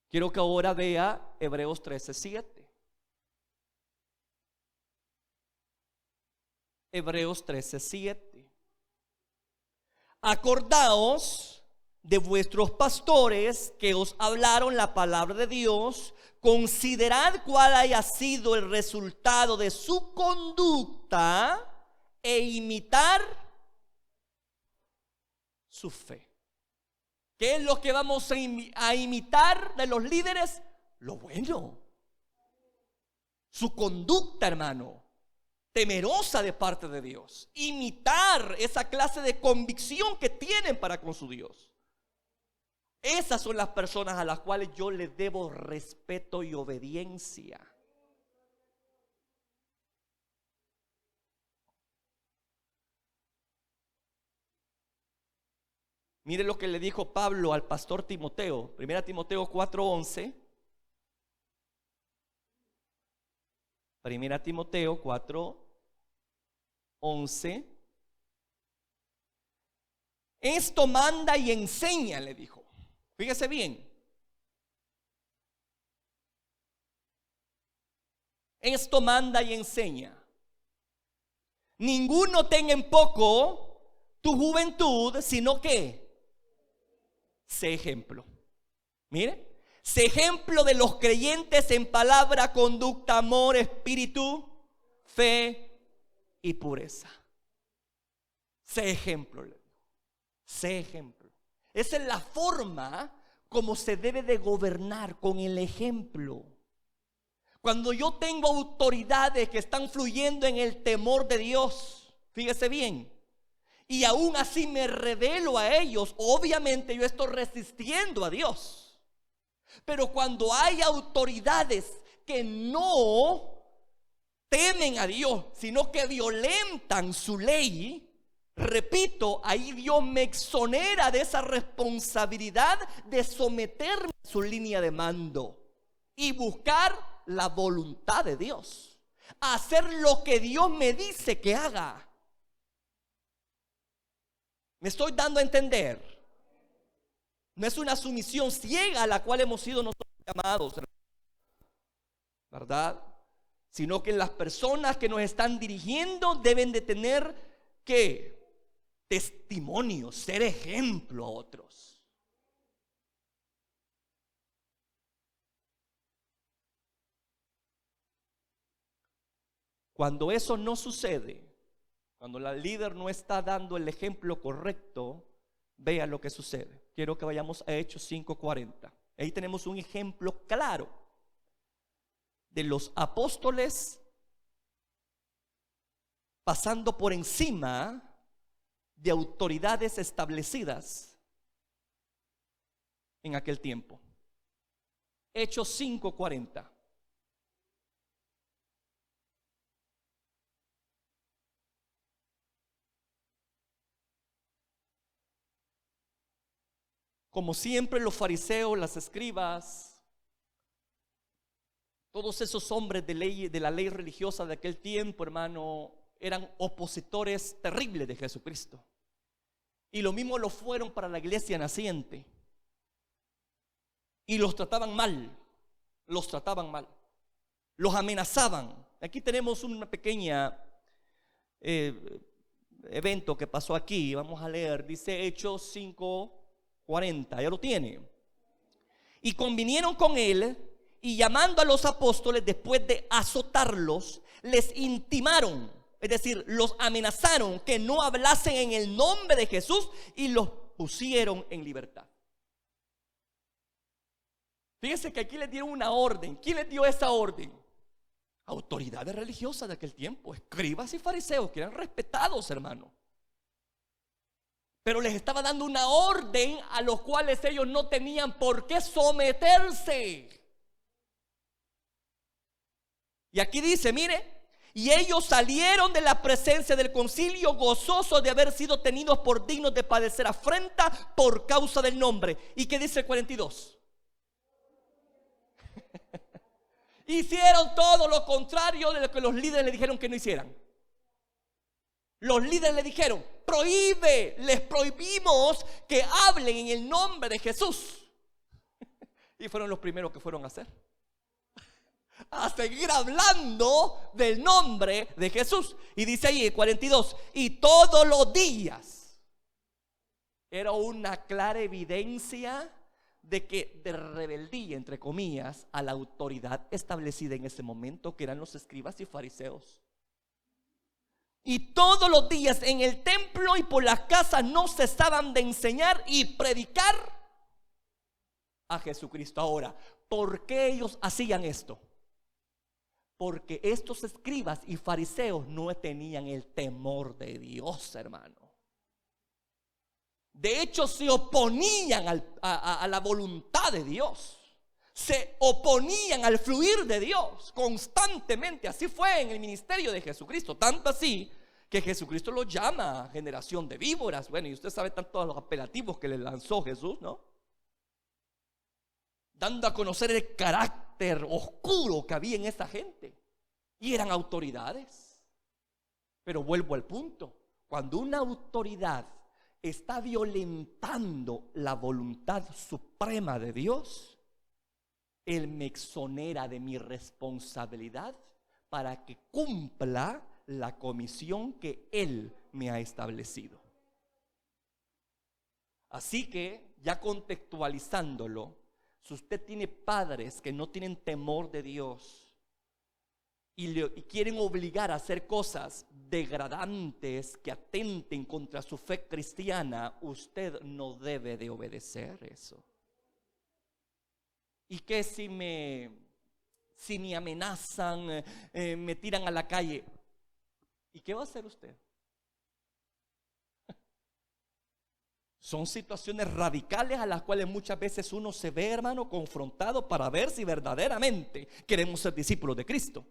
Quiero que ahora vea Hebreos 13:7. Hebreos 13:7. Acordaos de vuestros pastores que os hablaron la palabra de Dios. Considerad cuál haya sido el resultado de su conducta e imitar su fe. ¿Qué es lo que vamos a imitar de los líderes? Lo bueno. Su conducta, hermano, temerosa de parte de Dios. Imitar esa clase de convicción que tienen para con su Dios. Esas son las personas a las cuales yo les debo respeto y obediencia. Mire lo que le dijo Pablo al pastor Timoteo, 1 Timoteo 4:11. 1 Timoteo 4:11. Esto manda y enseña, le dijo. Fíjese bien. Esto manda y enseña. Ninguno tenga en poco tu juventud, sino que sé ejemplo. Mire, sé ejemplo de los creyentes en palabra, conducta, amor, espíritu, fe y pureza. Sé ejemplo, le digo. Sé ejemplo. Esa es la forma como se debe de gobernar, con el ejemplo. Cuando yo tengo autoridades que están fluyendo en el temor de Dios, fíjese bien, y aún así me revelo a ellos, obviamente yo estoy resistiendo a Dios. Pero cuando hay autoridades que no temen a Dios, sino que violentan su ley, repito, ahí Dios me exonera de esa responsabilidad de someterme a su línea de mando y buscar la voluntad de Dios, hacer lo que Dios me dice que haga. ¿Me estoy dando a entender? No es una sumisión ciega a la cual hemos sido nosotros llamados, ¿verdad? Sino que las personas que nos están dirigiendo deben de tener ¿qué? Testimonio, ser ejemplo a otros. Cuando eso no sucede, cuando la líder no está dando el ejemplo correcto, vea lo que sucede. Quiero que vayamos a Hechos 5:40. Ahí tenemos un ejemplo claro de los apóstoles pasando por encima de autoridades establecidas en aquel tiempo. Hechos 5:40. Como siempre, los fariseos, las escribas, todos esos hombres de ley, de la ley religiosa de aquel tiempo, hermano, eran opositores terribles de Jesucristo. Y lo mismo lo fueron para la iglesia naciente. Y los trataban mal, los amenazaban. Aquí tenemos una pequeña evento que pasó aquí. Vamos a leer, dice Hechos 5:40, ya lo tiene. Y convinieron con él, y llamando a los apóstoles, después de azotarlos, les intimaron, es decir, los amenazaron que no hablasen en el nombre de Jesús, y los pusieron en libertad. Fíjense que aquí les dieron una orden. ¿Quién les dio esa orden? Autoridades religiosas de aquel tiempo, escribas y fariseos, que eran respetados, hermano. Pero les estaba dando una orden a los cuales ellos no tenían por qué someterse. Y aquí dice, mire, y ellos salieron de la presencia del concilio gozosos de haber sido tenidos por dignos de padecer afrenta por causa del nombre. ¿Y qué dice el 42? Hicieron todo lo contrario de lo que los líderes le dijeron que no hicieran. Los líderes le dijeron, les prohibimos que hablen en el nombre de Jesús. Y fueron los primeros que fueron a hacer, a seguir hablando del nombre de Jesús. Y dice ahí el 42, y todos los días. Era una clara evidencia de rebeldía, entre comillas, a la autoridad establecida en ese momento, que eran los escribas y fariseos. Y todos los días en el templo y por las casas no cesaban de enseñar y predicar a Jesucristo. Ahora, ¿por qué ellos hacían esto? Porque estos escribas y fariseos no tenían el temor de Dios, hermano. De hecho, se oponían a la voluntad de Dios. Se oponían al fluir de Dios constantemente. Así fue en el ministerio de Jesucristo. Tanto así que Jesucristo los llama generación de víboras. Bueno, y usted sabe tantos los apelativos que le lanzó Jesús, ¿no? Dando a conocer el carácter oscuro que había en esa gente. Y eran autoridades. Pero vuelvo al punto. Cuando una autoridad está violentando la voluntad suprema de Dios, Él me exonera de mi responsabilidad para que cumpla la comisión que Él me ha establecido. Así que, ya contextualizándolo, si usted tiene padres que no tienen temor de Dios y quieren obligar a hacer cosas degradantes que atenten contra su fe cristiana, usted no debe de obedecer eso. ¿Y qué si me amenazan, me tiran a la calle? ¿Y qué va a hacer usted? Son situaciones radicales a las cuales muchas veces uno se ve, hermano, confrontado para ver si verdaderamente queremos ser discípulos de Cristo.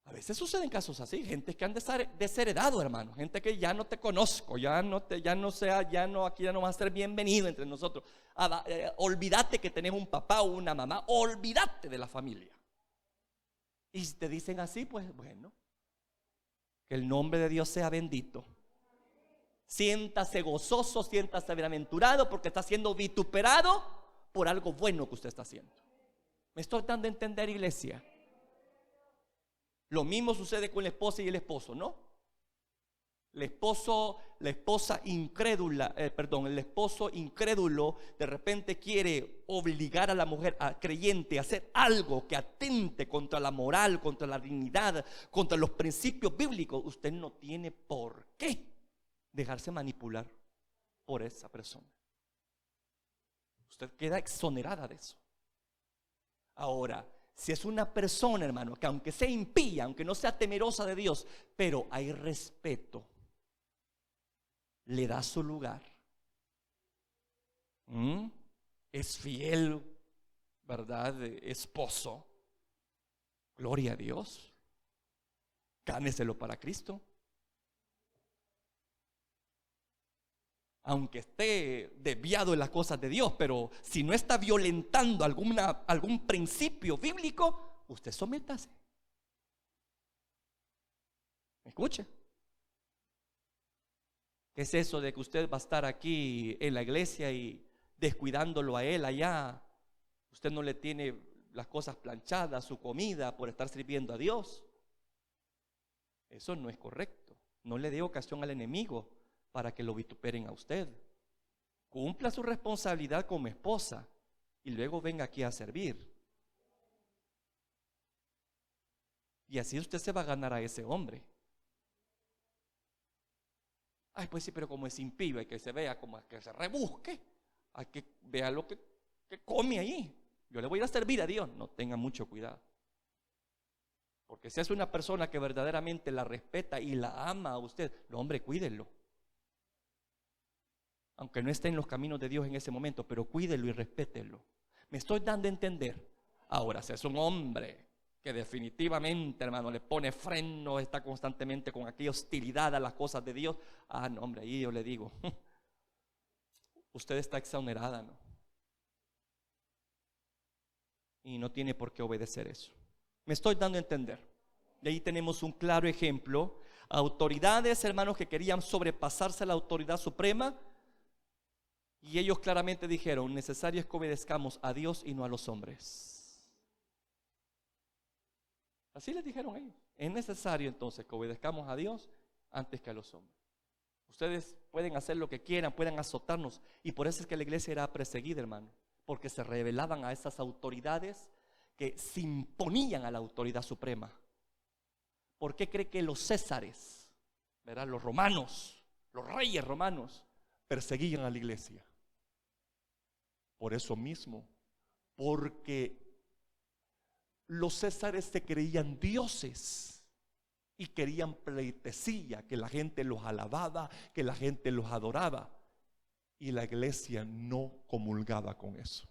A veces suceden casos así, gente que han desheredado, hermano, gente que ya no te conozco, aquí ya no vas a ser bienvenido entre nosotros. Olvídate que tenés un papá o una mamá, olvídate de la familia. Y si te dicen así, pues bueno, que el nombre de Dios sea bendito. Siéntase gozoso, siéntase bienaventurado, porque está siendo vituperado por algo bueno que usted está haciendo. ¿Me estoy dando a entender, iglesia? Lo mismo sucede con la esposa y el esposo, ¿no? El esposo incrédulo de repente quiere obligar a la mujer creyente a hacer algo que atente contra la moral, contra la dignidad, contra los principios bíblicos. Usted no tiene por qué dejarse manipular por esa persona. Usted queda exonerada de eso. Ahora, si es una persona, hermano, que aunque sea impía, aunque no sea temerosa de Dios, pero hay respeto, le da su lugar, es fiel, ¿verdad? Esposo, gloria a Dios, gáneselo para Cristo. Aunque esté desviado en las cosas de Dios, pero si no está violentando algún principio bíblico, usted sométase. ¿Me escucha? ¿Qué es eso de que usted va a estar aquí en la iglesia y descuidándolo a él allá? Usted no le tiene las cosas planchadas, su comida, por estar sirviendo a Dios. Eso no es correcto. No le dé ocasión al enemigo para que lo vituperen a usted. Cumpla su responsabilidad como esposa y luego venga aquí a servir. Y así usted se va a ganar a ese hombre. Ay, pues sí, pero como es impío, hay que se vea, como que se rebusque, hay que vea lo que come ahí. Yo le voy a ir a servir a Dios. No, tenga mucho cuidado. Porque si es una persona que verdaderamente la respeta y la ama a usted, no, hombre, cuídelo. Aunque no esté en los caminos de Dios en ese momento, pero cuídelo y respételo. Me estoy dando a entender. Ahora, si es un hombre que definitivamente, hermano, le pone freno, está constantemente con aquella hostilidad a las cosas de Dios, no, hombre, ahí yo le digo, usted está exonerada, ¿no? Y no tiene por qué obedecer eso. Me estoy dando a entender. Y ahí tenemos un claro ejemplo. Autoridades, hermanos, que querían sobrepasarse a la autoridad suprema, y ellos claramente dijeron: necesario es que obedezcamos a Dios y no a los hombres. Así les dijeron ellos. Es necesario entonces que obedezcamos a Dios antes que a los hombres. Ustedes pueden hacer lo que quieran, pueden azotarnos, y por eso es que la iglesia era perseguida, hermano, porque se rebelaban a esas autoridades que se imponían a la autoridad suprema. ¿Por qué cree que los césares, ¿verdad?, los romanos, los reyes romanos, perseguían a la iglesia? Por eso mismo, porque los césares se creían dioses y querían pleitesía, que la gente los alababa, que la gente los adoraba, y la iglesia no comulgaba con eso.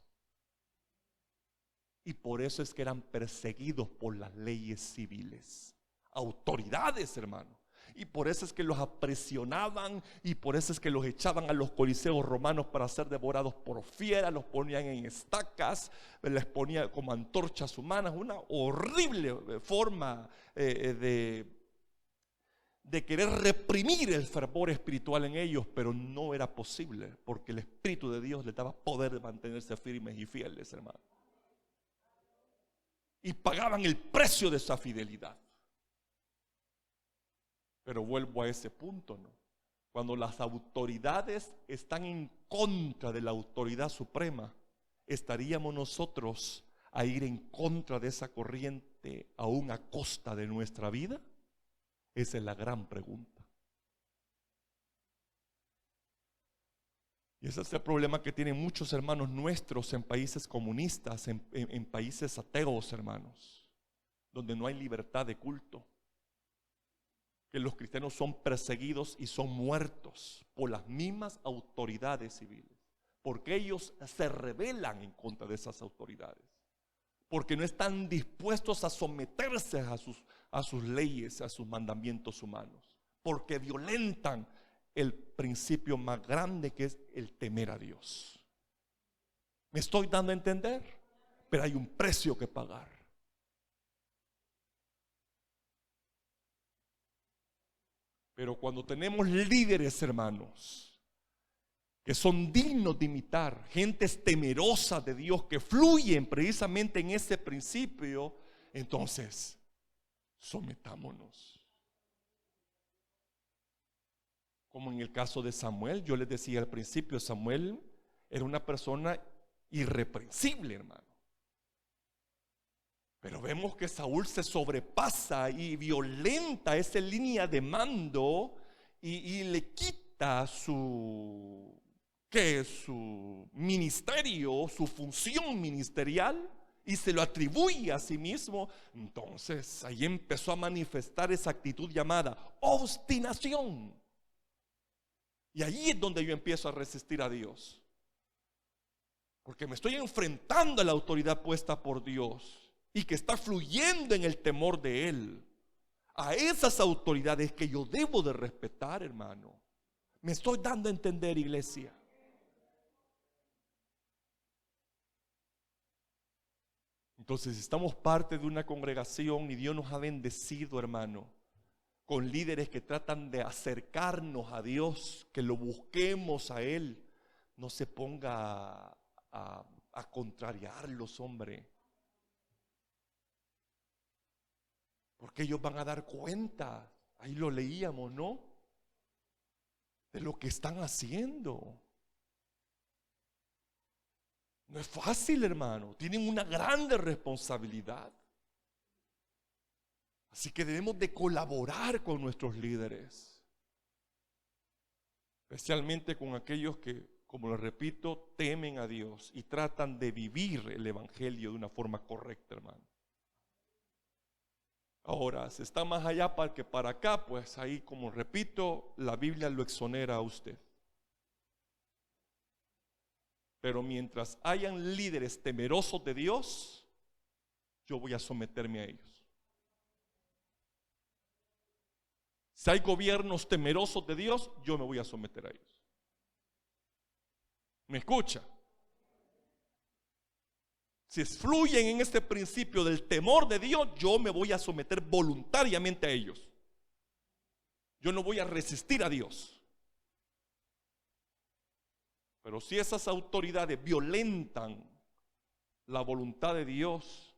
Y por eso es que eran perseguidos por las leyes civiles, autoridades, hermano. Y por eso es que los aprisionaban, y por eso es que los echaban a los coliseos romanos para ser devorados por fieras, los ponían en estacas, les ponían como antorchas humanas, una horrible forma de querer reprimir el fervor espiritual en ellos, pero no era posible, porque el Espíritu de Dios les daba poder de mantenerse firmes y fieles, hermano. Y pagaban el precio de esa fidelidad. Pero vuelvo a ese punto, ¿no? Cuando las autoridades están en contra de la autoridad suprema, ¿estaríamos nosotros a ir en contra de esa corriente aún a costa de nuestra vida? Esa es la gran pregunta. Y ese es el problema que tienen muchos hermanos nuestros en países comunistas, en países ateos, hermanos, donde no hay libertad de culto. Que los cristianos son perseguidos y son muertos por las mismas autoridades civiles, porque ellos se rebelan en contra de esas autoridades, porque no están dispuestos a someterse a sus leyes, a sus mandamientos humanos, porque violentan el principio más grande, que es el temer a Dios. ¿Me estoy dando a entender? Pero hay un precio que pagar. Pero cuando tenemos líderes, hermanos, que son dignos de imitar, gentes temerosas de Dios, que fluyen precisamente en ese principio, entonces sometámonos. Como en el caso de Samuel, yo les decía al principio, Samuel era una persona irreprensible, hermano. Pero vemos que Saúl se sobrepasa y violenta esa línea de mando y le quita su ministerio, su función ministerial, y se lo atribuye a sí mismo. Entonces ahí empezó a manifestar esa actitud llamada obstinación. Y ahí es donde yo empiezo a resistir a Dios, porque me estoy enfrentando a la autoridad puesta por Dios y que está fluyendo en el temor de Él. A esas autoridades que yo debo de respetar, hermano. Me estoy dando a entender, iglesia. Entonces estamos parte de una congregación y Dios nos ha bendecido, hermano, con líderes que tratan de acercarnos a Dios, que lo busquemos a Él. No se ponga a contrariarlos, hombre, porque ellos van a dar cuenta, ahí lo leíamos, ¿no?, de lo que están haciendo. No es fácil, hermano, tienen una grande responsabilidad. Así que debemos de colaborar con nuestros líderes, especialmente con aquellos que, como les repito, temen a Dios y tratan de vivir el evangelio de una forma correcta, hermano. Ahora, si está más allá que para acá, pues ahí, como repito, la Biblia lo exonera a usted. Pero mientras hayan líderes temerosos de Dios, yo voy a someterme a ellos. Si hay gobiernos temerosos de Dios, yo me voy a someter a ellos. ¿Me escucha? Si fluyen en este principio del temor de Dios, yo me voy a someter voluntariamente a ellos. Yo no voy a resistir a Dios. Pero si esas autoridades violentan la voluntad de Dios,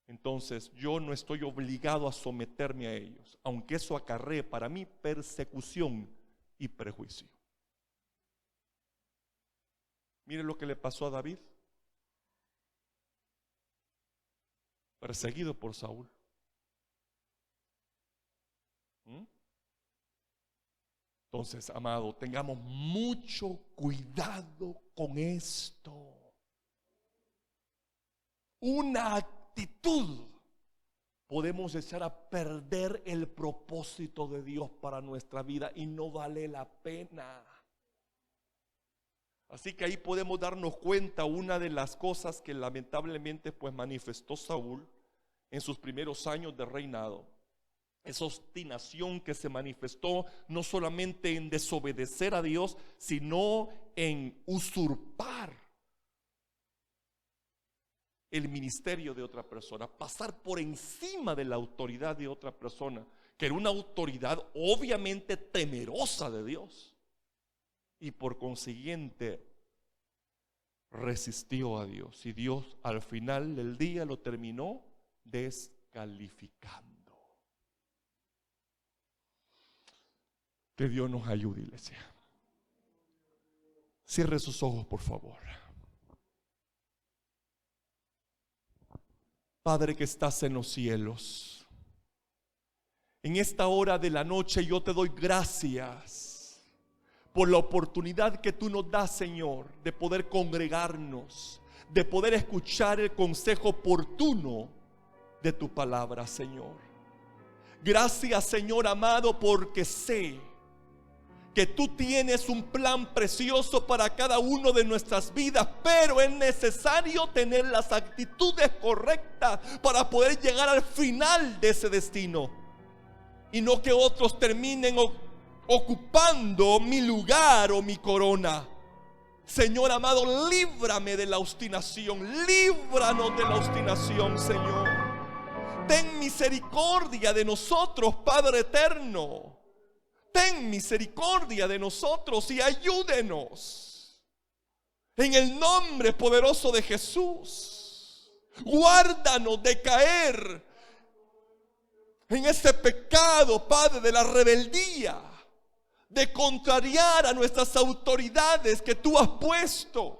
entonces yo no estoy obligado a someterme a ellos, aunque eso acarree para mí persecución y prejuicio. Mire lo que le pasó a David, perseguido por Saúl. Entonces, amado, tengamos mucho cuidado con esto. Una actitud podemos echar a perder el propósito de Dios para nuestra vida y no vale la pena. Así que ahí podemos darnos cuenta una de las cosas que lamentablemente pues manifestó Saúl en sus primeros años de reinado. Esa obstinación que se manifestó no solamente en desobedecer a Dios, sino en usurpar el ministerio de otra persona, pasar por encima de la autoridad de otra persona, que era una autoridad obviamente temerosa de Dios, y por consiguiente resistió a Dios, y Dios al final del día lo terminó descalificando. Que Dios nos ayude, iglesia. Cierre sus ojos, por favor. Padre que estás en los cielos, en esta hora de la noche yo te doy gracias por la oportunidad que tú nos das, Señor, de poder congregarnos, de poder escuchar el consejo oportuno de tu palabra, Señor. Gracias, Señor amado, porque sé que tú tienes un plan precioso para cada uno de nuestras vidas, pero es necesario tener las actitudes correctas para poder llegar al final de ese destino, y no que otros terminen ocupando mi lugar o mi corona. Señor amado, líbrame de la obstinación, líbranos de la obstinación, Señor. Ten misericordia de nosotros, Padre eterno. ten misericordia de nosotros y ayúdenos. En el nombre poderoso de Jesús, guárdanos de caer en ese pecado, Padre, de la rebeldía, de contrariar a nuestras autoridades que tú has puesto.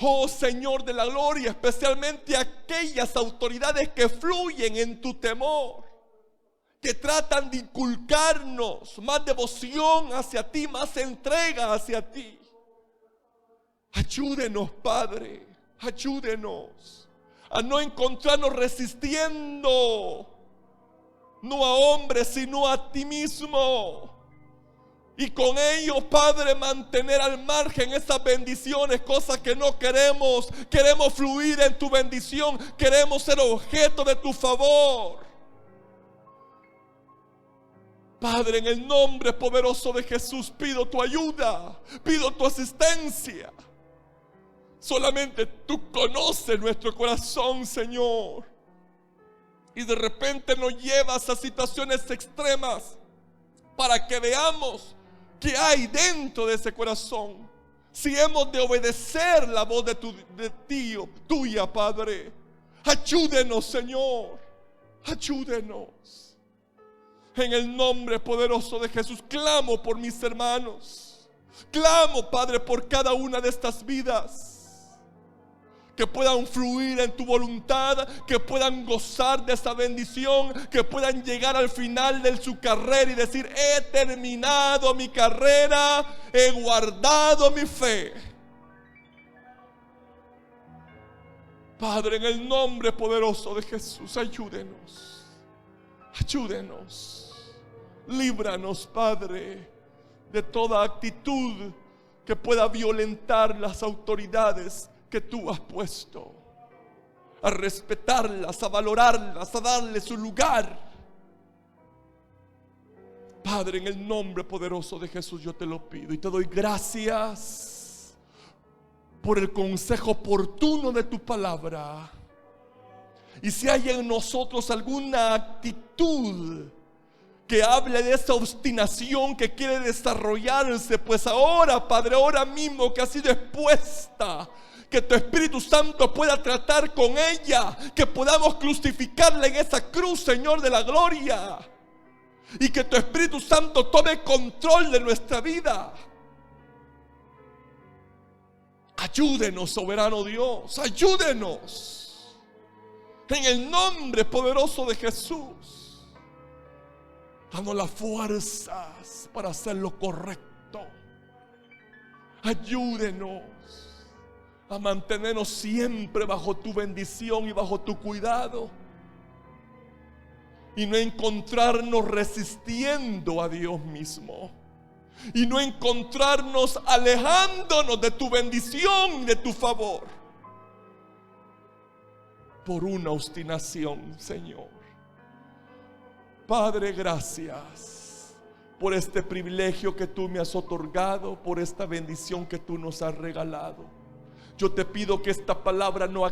Oh Señor de la gloria, especialmente aquellas autoridades que fluyen en tu temor, que tratan de inculcarnos más devoción hacia ti, más entrega hacia ti. Ayúdenos, Padre, ayúdenos a no encontrarnos resistiendo, no a hombres, sino a ti mismo. Y con ello, Padre, mantener al margen esas bendiciones, cosas que no queremos. Queremos fluir en tu bendición, queremos ser objeto de tu favor. Padre, en el nombre poderoso de Jesús, pido tu ayuda, pido tu asistencia. Solamente tú conoces nuestro corazón, Señor. Y de repente nos llevas a situaciones extremas para que veamos qué hay dentro de ese corazón. Si hemos de obedecer la voz tuya, Padre. Ayúdenos, Señor. Ayúdenos. En el nombre poderoso de Jesús, clamo por mis hermanos. Clamo, Padre, por cada una de estas vidas, que puedan fluir en tu voluntad, que puedan gozar de esa bendición, que puedan llegar al final de su carrera y decir: he terminado mi carrera, he guardado mi fe. Padre, en el nombre poderoso de Jesús, ayúdenos. Ayúdenos. Líbranos, Padre, de toda actitud que pueda violentar las autoridades que tú has puesto, a respetarlas, a valorarlas, a darle su lugar. Padre, en el nombre poderoso de Jesús yo te lo pido y te doy gracias por el consejo oportuno de tu palabra. Y si hay en nosotros alguna actitud que hable de esa obstinación que quiere desarrollarse, pues ahora, Padre, ahora mismo que ha sido expuesta, que tu Espíritu Santo pueda tratar con ella, que podamos crucificarla en esa cruz, Señor de la gloria, y que tu Espíritu Santo tome control de nuestra vida. Ayúdenos, soberano Dios, ayúdenos en el nombre poderoso de Jesús. Danos las fuerzas para hacer lo correcto. Ayúdenos a mantenernos siempre bajo tu bendición y bajo tu cuidado, y no encontrarnos resistiendo a Dios mismo, y no encontrarnos alejándonos de tu bendición, de tu favor, por una obstinación, Señor. Padre, gracias por este privilegio que tú me has otorgado, por esta bendición que tú nos has regalado. Yo te pido que esta palabra no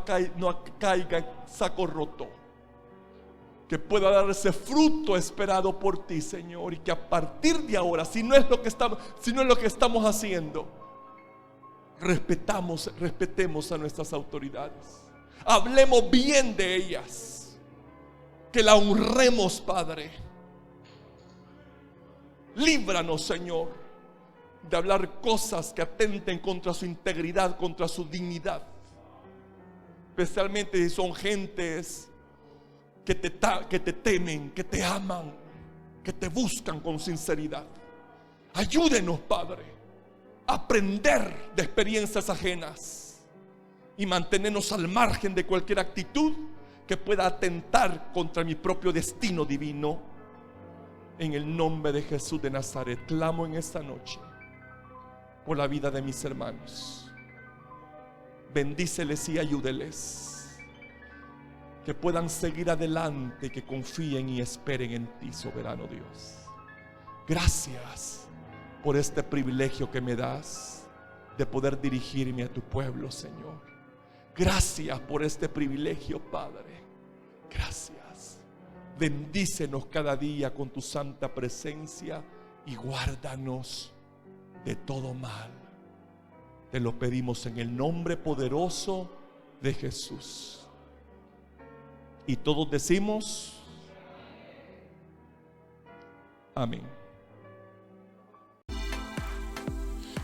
caiga en saco roto, que pueda dar ese fruto esperado por ti, Señor, y que a partir de ahora, si no es lo que estamos haciendo, respetemos a nuestras autoridades, hablemos bien de ellas, que la honremos, Padre. Líbranos, Señor, de hablar cosas que atenten contra su integridad, contra su dignidad, especialmente si son gentes que te temen, que te aman, que te buscan con sinceridad. Ayúdenos, Padre, a aprender de experiencias ajenas y mantenernos al margen de cualquier actitud que pueda atentar contra mi propio destino divino. En el nombre de Jesús de Nazaret, clamo en esta noche por la vida de mis hermanos. Bendíceles y ayúdeles, que puedan seguir adelante, que confíen y esperen en ti, soberano Dios. Gracias por este privilegio que me das de poder dirigirme a tu pueblo, Señor. Gracias por este privilegio, Padre. Gracias. Bendícenos cada día con tu santa presencia y guárdanos de todo mal. Te lo pedimos en el nombre poderoso de Jesús. Y todos decimos amén.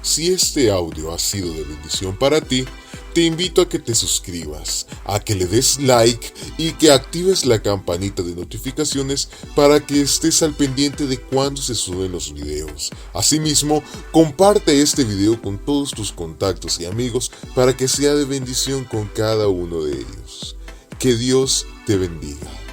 Si este audio ha sido de bendición para ti, te invito a que te suscribas, a que le des like y que actives la campanita de notificaciones para que estés al pendiente de cuando se suben los videos. Asimismo, comparte este video con todos tus contactos y amigos para que sea de bendición con cada uno de ellos. Que Dios te bendiga.